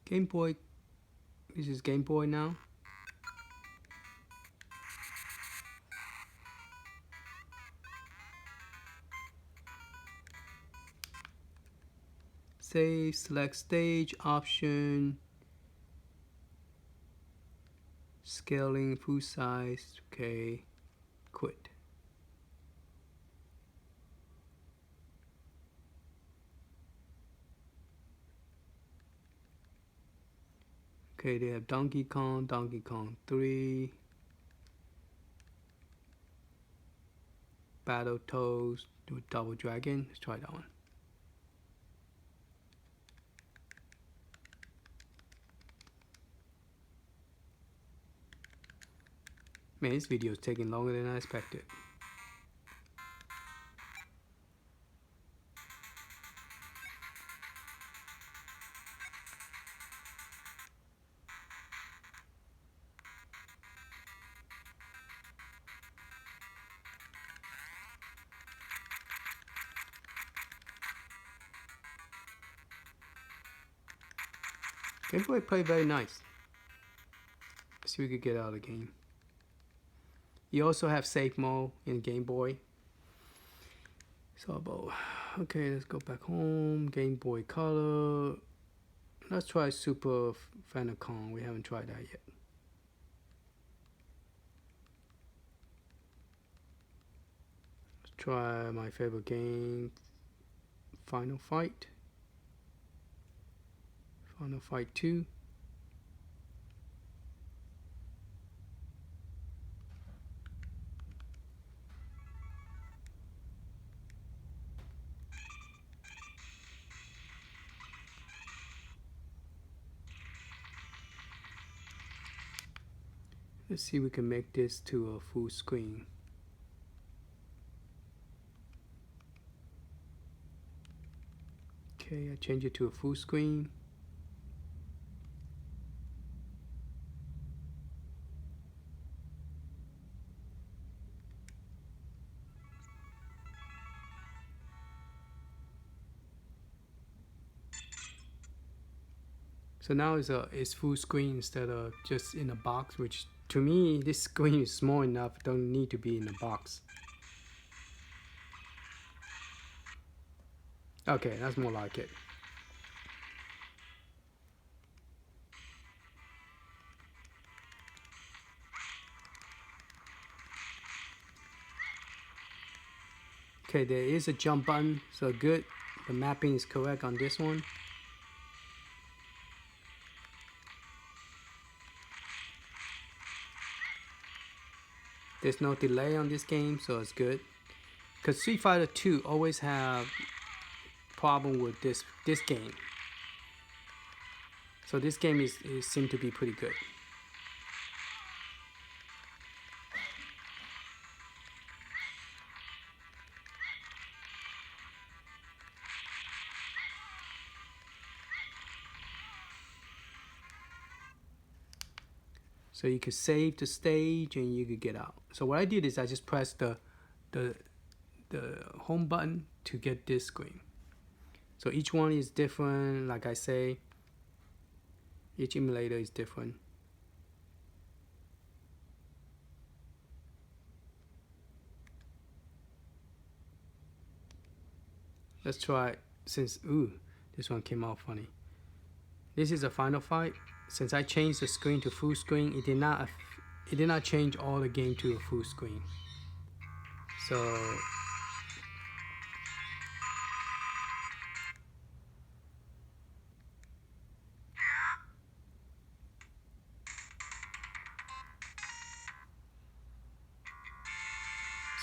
Game Boy, this is Game Boy now. Save, select stage option, scaling full size. Okay, quit. Okay, they have Donkey Kong 3, Battletoads with Double Dragon. Let's try that one. Man, this video is taking longer than I expected. Gameplay played very nice. Let's see what we could get out of the game. You also have safe mode in Game Boy. So about, okay, let's go back home. Game Boy Color. Let's try Super Famicom. We haven't tried that yet. Let's try my favorite game, Final Fight. Final Fight 2. Let's see if we can make this to a full screen. Okay, I change it to a full screen. So now it's full screen instead of just in a box, which to me, this screen is small enough, don't need to be in a box. Okay, that's more like it. Okay, there is a jump button, so good. The mapping is correct on this one. There's no delay on this game, so it's good. Because Street Fighter 2 always have problem with this game. So this game is seemed to be pretty good. So you could save the stage and you could get out. So what I did is I just pressed the home button to get this screen. So each one is different, like I say. Each emulator is different. Let's try, since, this one came out funny. This is a Final Fight. Since I changed the screen to full screen, it did not change all the game to a full screen. So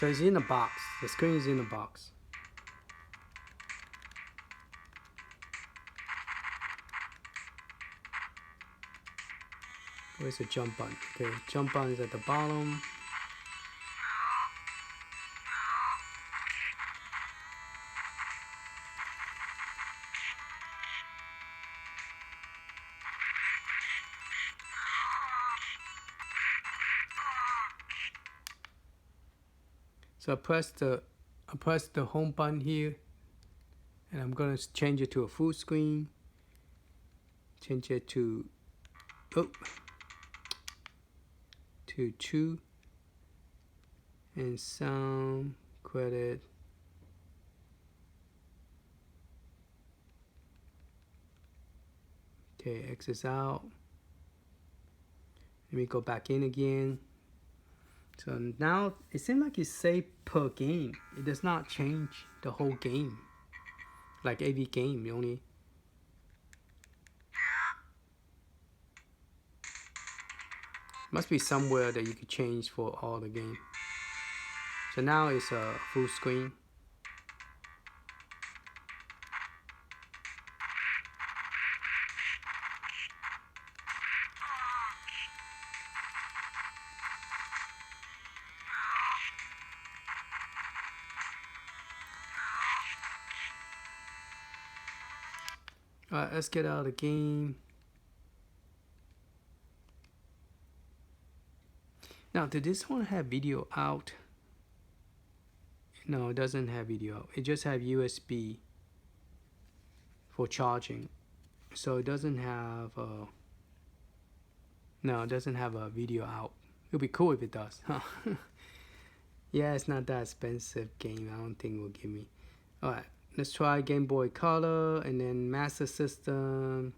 it's in a box. The screen is in a box. Where's the jump button? Okay, jump button is at the bottom. So I press the home button here, and I'm gonna change it to a full screen. Change it to 2 and sound credit. Okay, exit out. Let me go back in again. So now it seems like it's saved per game. It does not change the whole game. Like every game, you only. Must be somewhere that you could change for all the game. So now it's a full screen. Alright, let's get out of the game. Now, did this one have video out? No, it doesn't have video out. It just have USB for charging. So it doesn't have no, it doesn't have a video out. It'll be cool if it does. Huh? Yeah, it's not that expensive game. I don't think it will give me. Alright, let's try Game Boy Color and then Master System.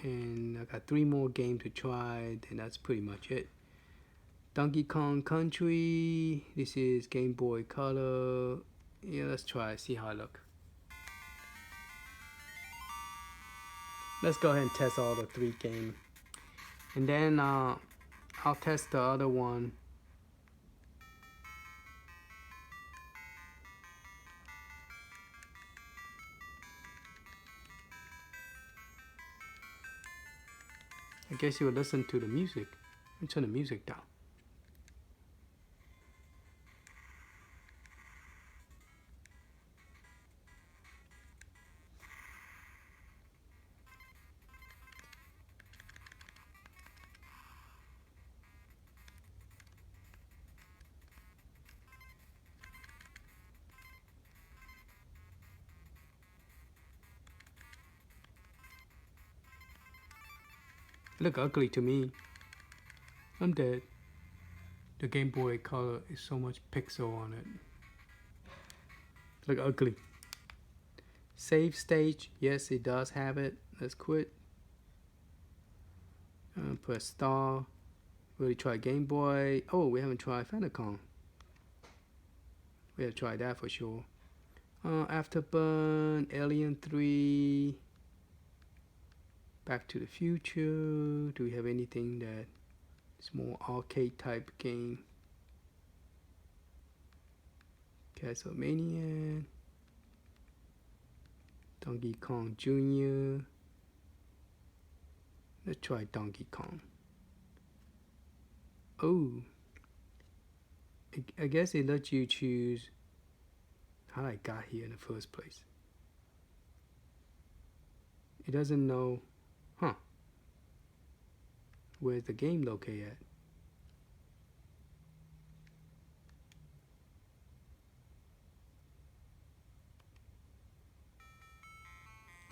And I got 3 more games to try, and that's pretty much it. Donkey Kong Country. This is Game Boy Color. Yeah, let's try it, see how it looks. Let's go ahead and test all the 3 games. And then I'll test the other one. I guess you would listen to the music. Let me turn the music down. Look ugly to me. I'm dead. The Game Boy Color is so much pixel on it. Look ugly. Save stage. Yes, it does have it. Let's quit. Put a star. Really try Game Boy. Oh, we haven't tried Famicom. We have tried that for sure. Afterburn, Alien 3, Back to the Future. Do we have anything that is more arcade type game? Castlemania, Donkey Kong Jr. Let's try Donkey Kong. Oh, I guess it lets you choose how I got here in the first place. It doesn't know, huh? Where's the game located at?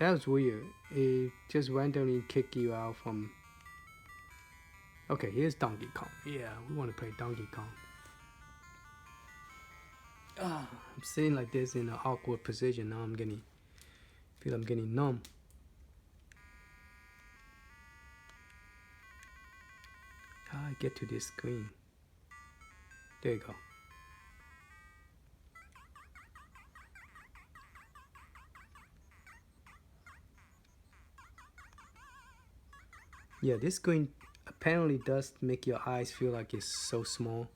That was weird. It just randomly kick you out from. Okay, here's Donkey Kong. Yeah, we want to play Donkey Kong. I'm sitting like this in an awkward position. Now I'm getting numb. How I get to this screen? There you go. Yeah, this screen apparently does make your eyes feel like it's so small.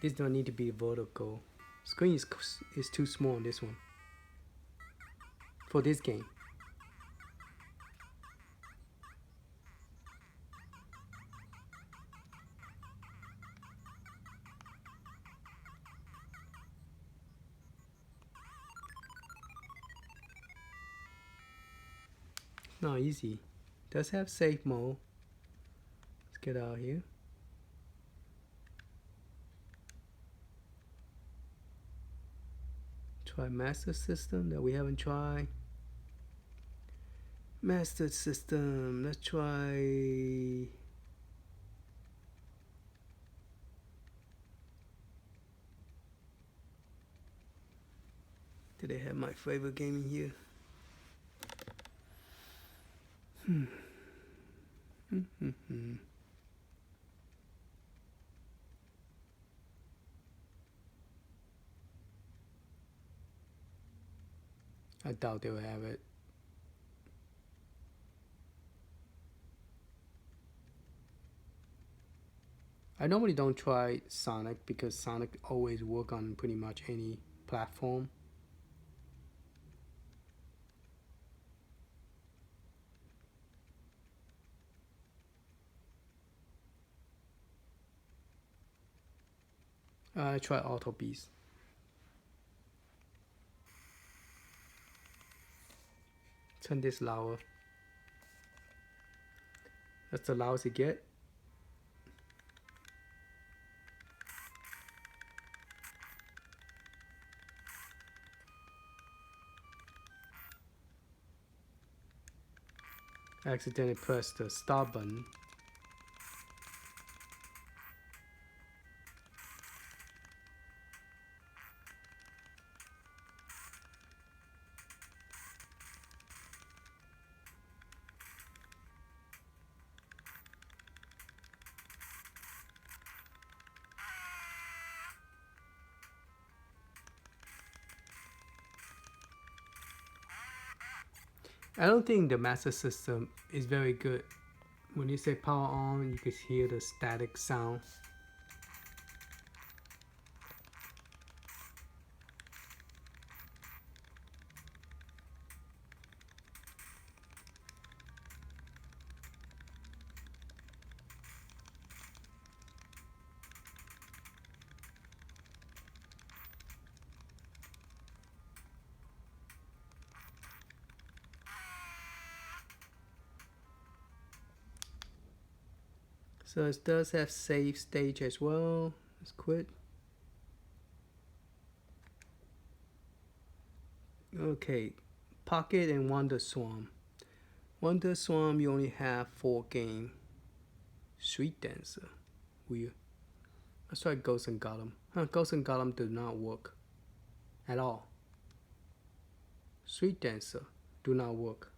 This don't need to be vertical. Screen is too small on this one. For this game. Not easy. Does have safe mode. Let's get out here. Try Master System that we haven't tried. Master System. Let's try. Do they have my favorite game in here? I doubt they'll have it. I normally don't try Sonic because Sonic always work on pretty much any platform. I try Auto Beast. Turn this lower. That's the loudest it get. I accidentally pressed the start button. I don't think the Master System is very good. When you say power on, you can hear the static sound. So it does have save stage as well. Let's quit. Okay, Pocket and Wonder Swarm. Wonder Swarm, you only have 4 games. Sweet Dancer, weird. Let's try Ghost and Golem. Ghost and Golem do not work at all. Sweet Dancer do not work.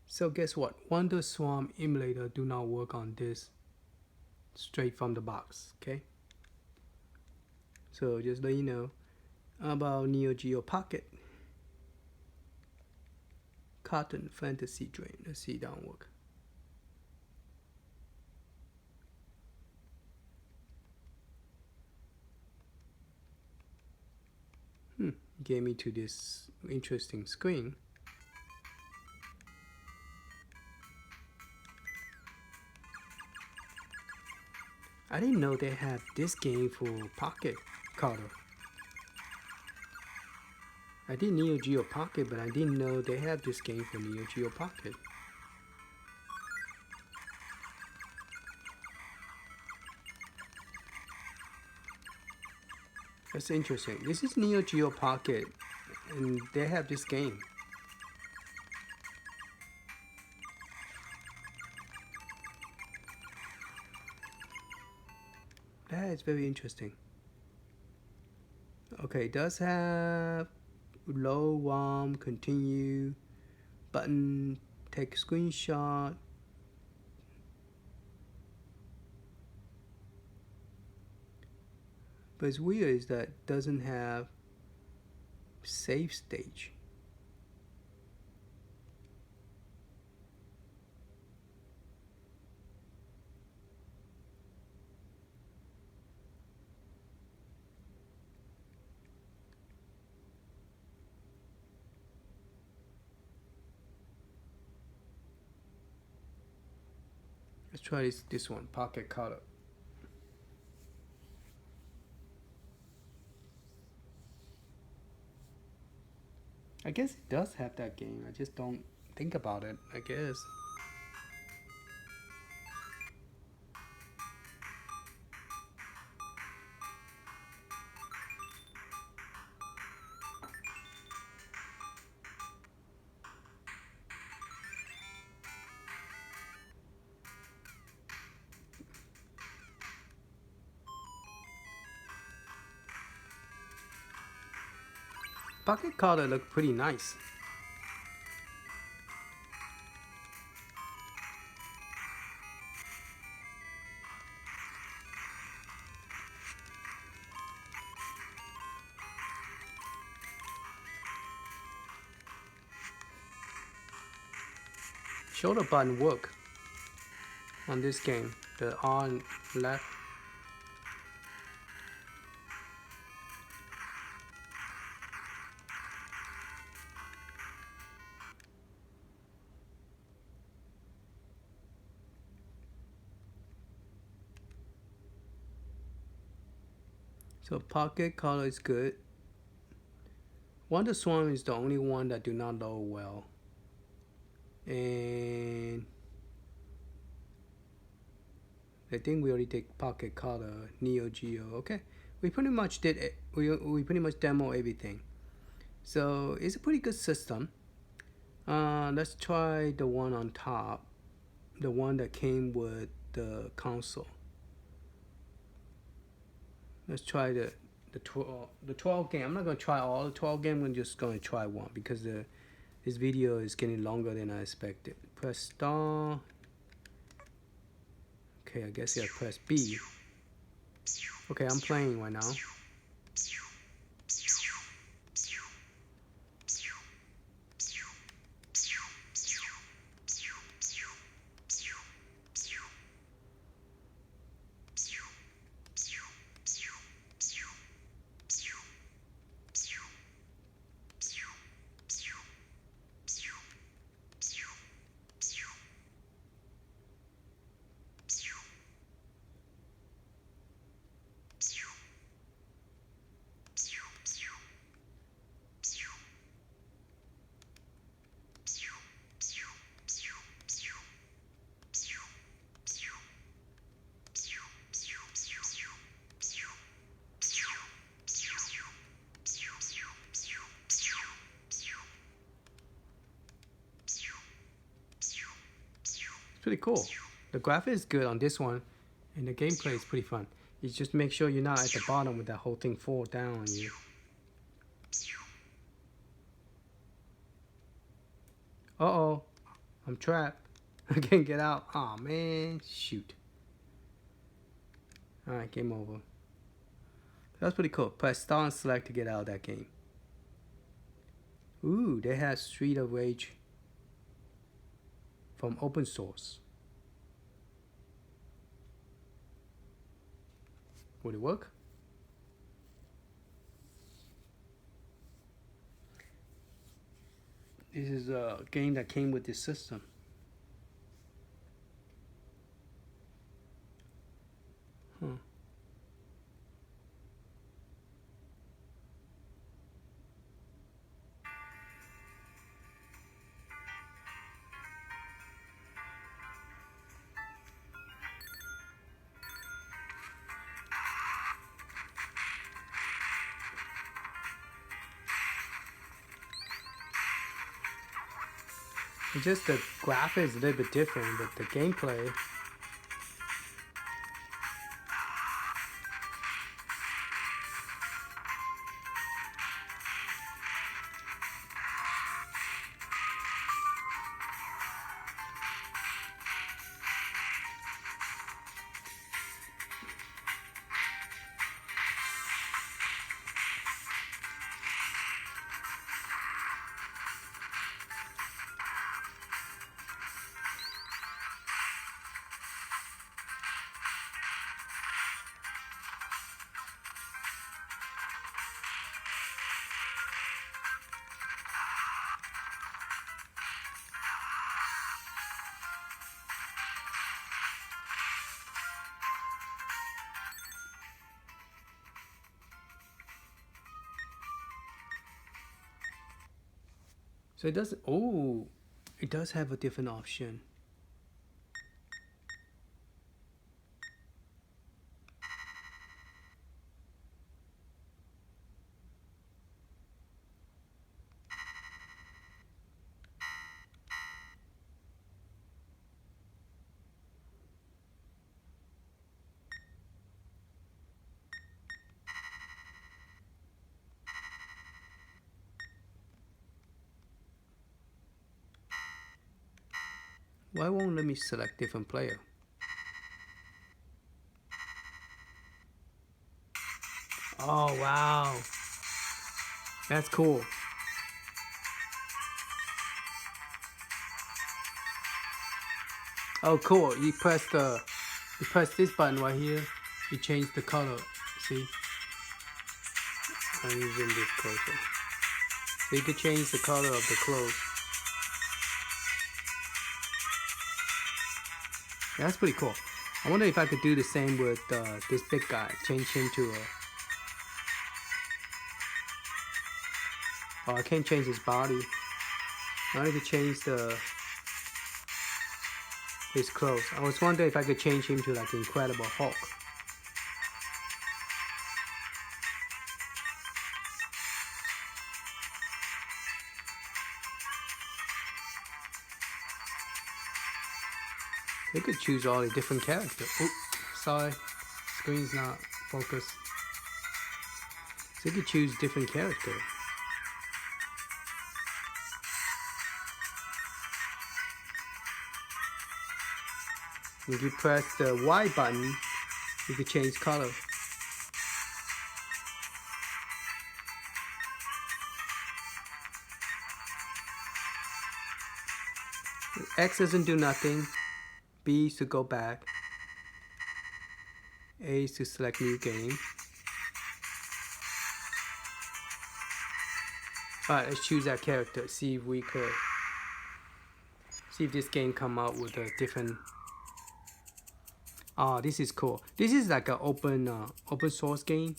So guess what? Wonder Swarm emulator do not work on this straight from the box, okay? So just let you know about Neo Geo Pocket. Cotton Fantasy Drain. Let's see, that don't work. Gave me to this interesting screen. I didn't know they had this game for Pocket Carter. I did Neo Geo Pocket, but I didn't know they have this game for Neo Geo Pocket. That's interesting. This is Neo Geo Pocket, and they have this game. That is very interesting. Okay, it does have low ROM, continue, button, take screenshot. But it's weird is that it doesn't have save stage. Let's try this one, Pocket Color. I guess it does have that game. I just don't think about it, I guess. Pocket color look pretty nice. Shoulder button work on this game. The on left. So pocket color is good. Wonder Swarm is the only one that do not load well. And I think we already did pocket color, Neo Geo. Okay, we pretty much did it. We pretty much demo everything. So it's a pretty good system. Let's try the one on top, the one that came with the console. Let's try the 12 game. I'm not gonna try all the 12 game. I'm just gonna try one because this video is getting longer than I expected. Press start. Okay, I guess I press B. Okay, I'm playing right now. Pretty cool. The graphics is good on this one, and the gameplay is pretty fun. You just make sure you're not at the bottom with that whole thing fall down on you. Uh-oh, I'm trapped. I can't get out. Aw, man, shoot. Alright, game over. That's pretty cool. Press start and select to get out of that game. Ooh, they have Street of Rage from open source. Would it work? This is a game that came with this system. Huh. It's just the graphics is a little bit different, but the gameplay. So it does. Oh, it does have a different option. Why won't let me select different player? Oh wow, that's cool. Oh cool, you press this button right here, you change the color. See? I'm using this closer. So you can change the color of the clothes. Yeah, that's pretty cool. I wonder if I could do the same with this big guy. Change him to a... Oh, I can't change his body. I need to change his clothes. I was wondering if I could change him to like Incredible Hulk. They could choose all the different characters. Oops, sorry, screen's not focused. So you could choose different characters. If you press the Y button, you can change color. X doesn't do nothing. B is to go back. A is to select new game. Alright, let's choose that character. See if we could see if this game come out with a different. Oh, this is cool. This is like an open source game.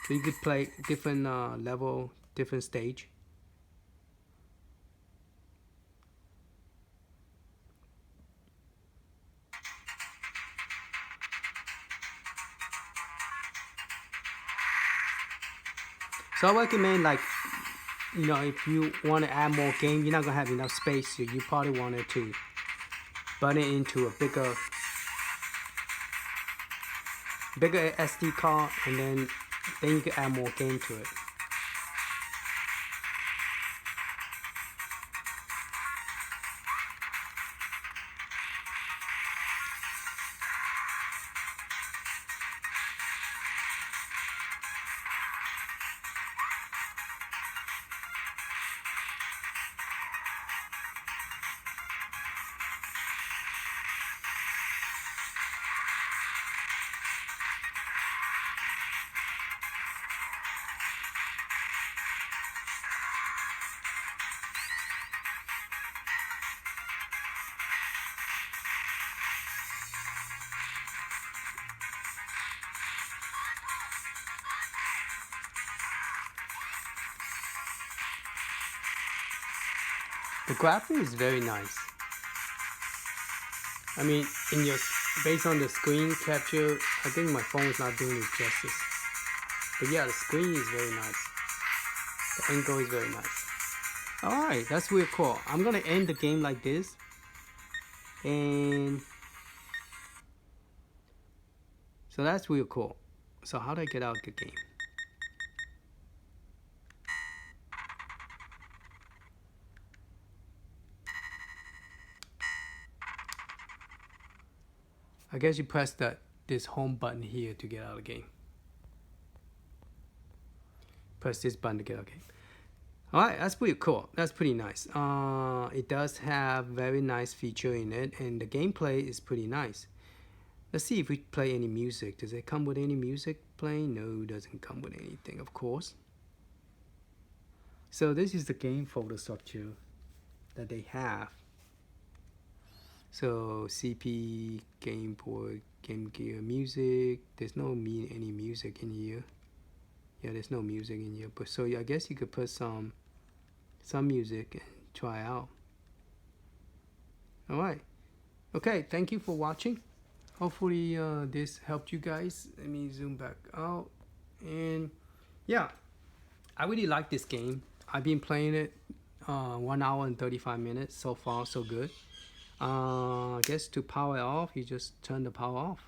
So you could play different level, different stage. So I recommend, like, you know, if you want to add more game, you're not gonna have enough space. So you probably wanted to burn it into a bigger SD card, and then you can add more game to it. The graphic is very nice. I mean, based on the screen capture, I think my phone is not doing it justice. But yeah, the screen is very nice. The angle is very nice. Alright, that's real cool. I'm gonna end the game like this. And so that's real cool. So how do I get out the game? I guess you press this home button here to get out of the game. Press this button to get out of the game. Alright, that's pretty cool. That's pretty nice. It does have very nice feature in it, and the gameplay is pretty nice. Let's see if we play any music. Does it come with any music playing? No, it doesn't come with anything, of course. So this is the game folder structure that they have. So CP, Game Boy, Game Gear, music. There's no any music in here. Yeah, there's no music in here. But so I guess you could put some music and try out. All right. Okay. Thank you for watching. Hopefully this helped you guys. Let me zoom back out. And yeah, I really like this game. I've been playing it 1 hour and 35 minutes. So far, so good. I guess to power it off, you just turn the power off.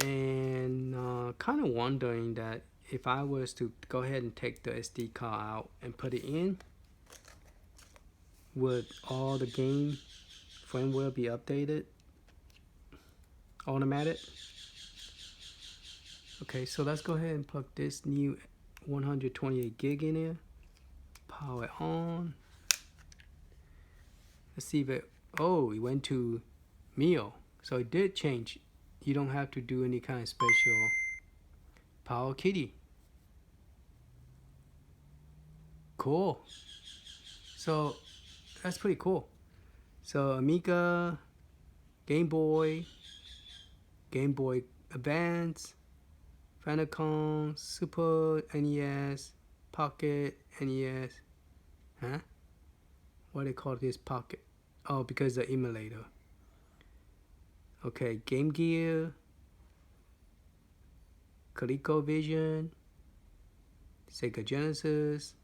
And kind of wondering that if I was to go ahead and take the SD card out and put it in, would all the game firmware be updated automatic? Okay, so let's go ahead and plug this new 128 gig in here. Power it on. Let's see if it, oh, it went to Neo. So it did change. You don't have to do any kind of special Powkiddy. Cool. So that's pretty cool. So Amiga, Game Boy Advance, Famicom, Super NES, Pocket NES. Huh? What do they call this Pocket? Oh, because the emulator. Okay, Game Gear, ColecoVision, Sega Genesis.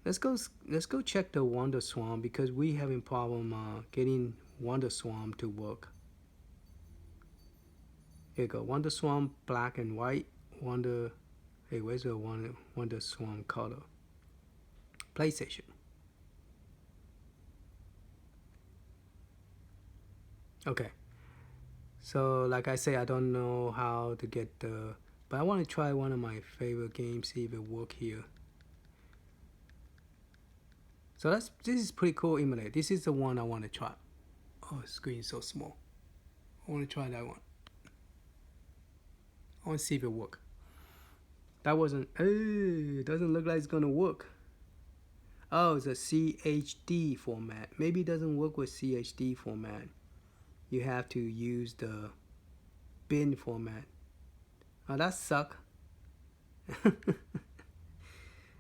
Let's go check the Wonder Swan because we having problem getting Wonder Swan to work. Here you go, Wonder Swan black and white. Wonder, hey, where's the Wonder Swan color? PlayStation. Okay. So like I say, I don't know how to get the, but I want to try one of my favorite games, see if it work here. So this is pretty cool emulator. This is the one I want to try. Oh, the screen is so small. I want to try that one. I want to see if it work. That wasn't, it doesn't look like it's gonna work. Oh, it's a CHD format. Maybe it doesn't work with CHD format. You have to use the bin format. Oh, that suck.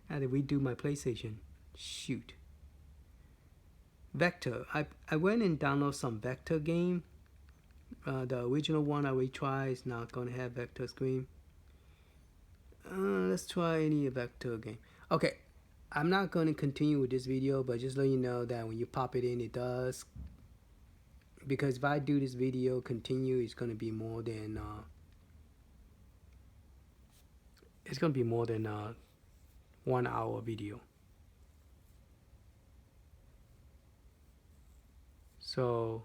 How did we do my PlayStation? Shoot. Vector. I went and downloaded some Vector game. The original one I retry is not going to have Vector screen. Let's try any Vector game. Okay, I'm not going to continue with this video, but just let you know that when you pop it in, it does. Because if I do this video continue, it's going to be more than 1 hour video. So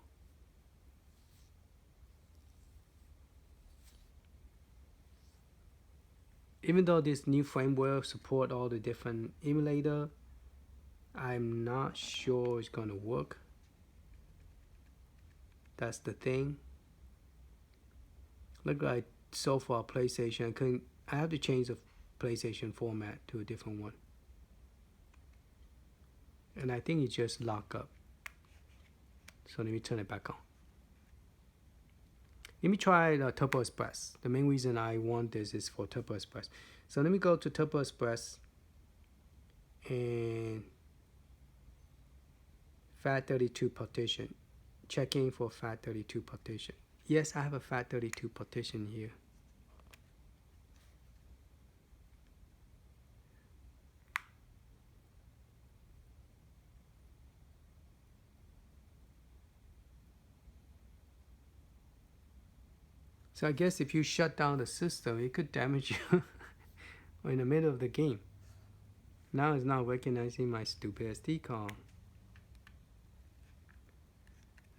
even though this new firmware support all the different emulator, I'm not sure it's gonna work. That's the thing. Look like so far PlayStation, I have to change the PlayStation format to a different one. And I think it just locked up. So let me turn it back on. Let me try the Turbo Express. The main reason I want this is for Turbo Express. So let me go to Turbo Express and FAT32 partition. Checking for FAT32 partition. Yes, I have a FAT32 partition here. So I guess if you shut down the system, it could damage you in the middle of the game. Now it's not recognizing my stupid SD card.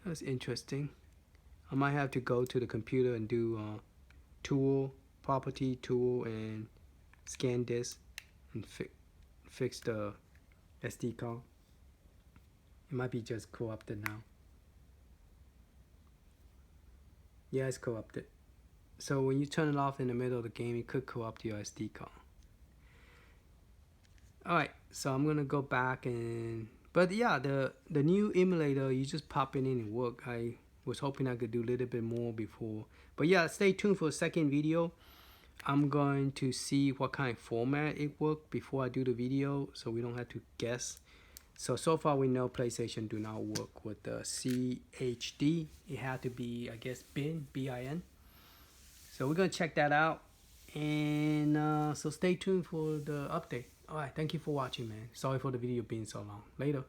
That's interesting. I might have to go to the computer and do tool, property tool, and scan this and fix the SD card. It might be just corrupted now. Yeah, it's corrupted. So when you turn it off in the middle of the game, it could corrupt your SD card. Alright, so I'm gonna go back and, but yeah, the new emulator, you just pop it in and work. I was hoping I could do a little bit more before, but yeah, stay tuned for a second video. I'm going to see what kind of format it worked before I do the video, so we don't have to guess. So far we know PlayStation do not work with the CHD. It had to be, I guess, bin, B-I-N. So we're gonna check that out, and so stay tuned for the update. All right, thank you for watching, man. Sorry for the video being so long. Later.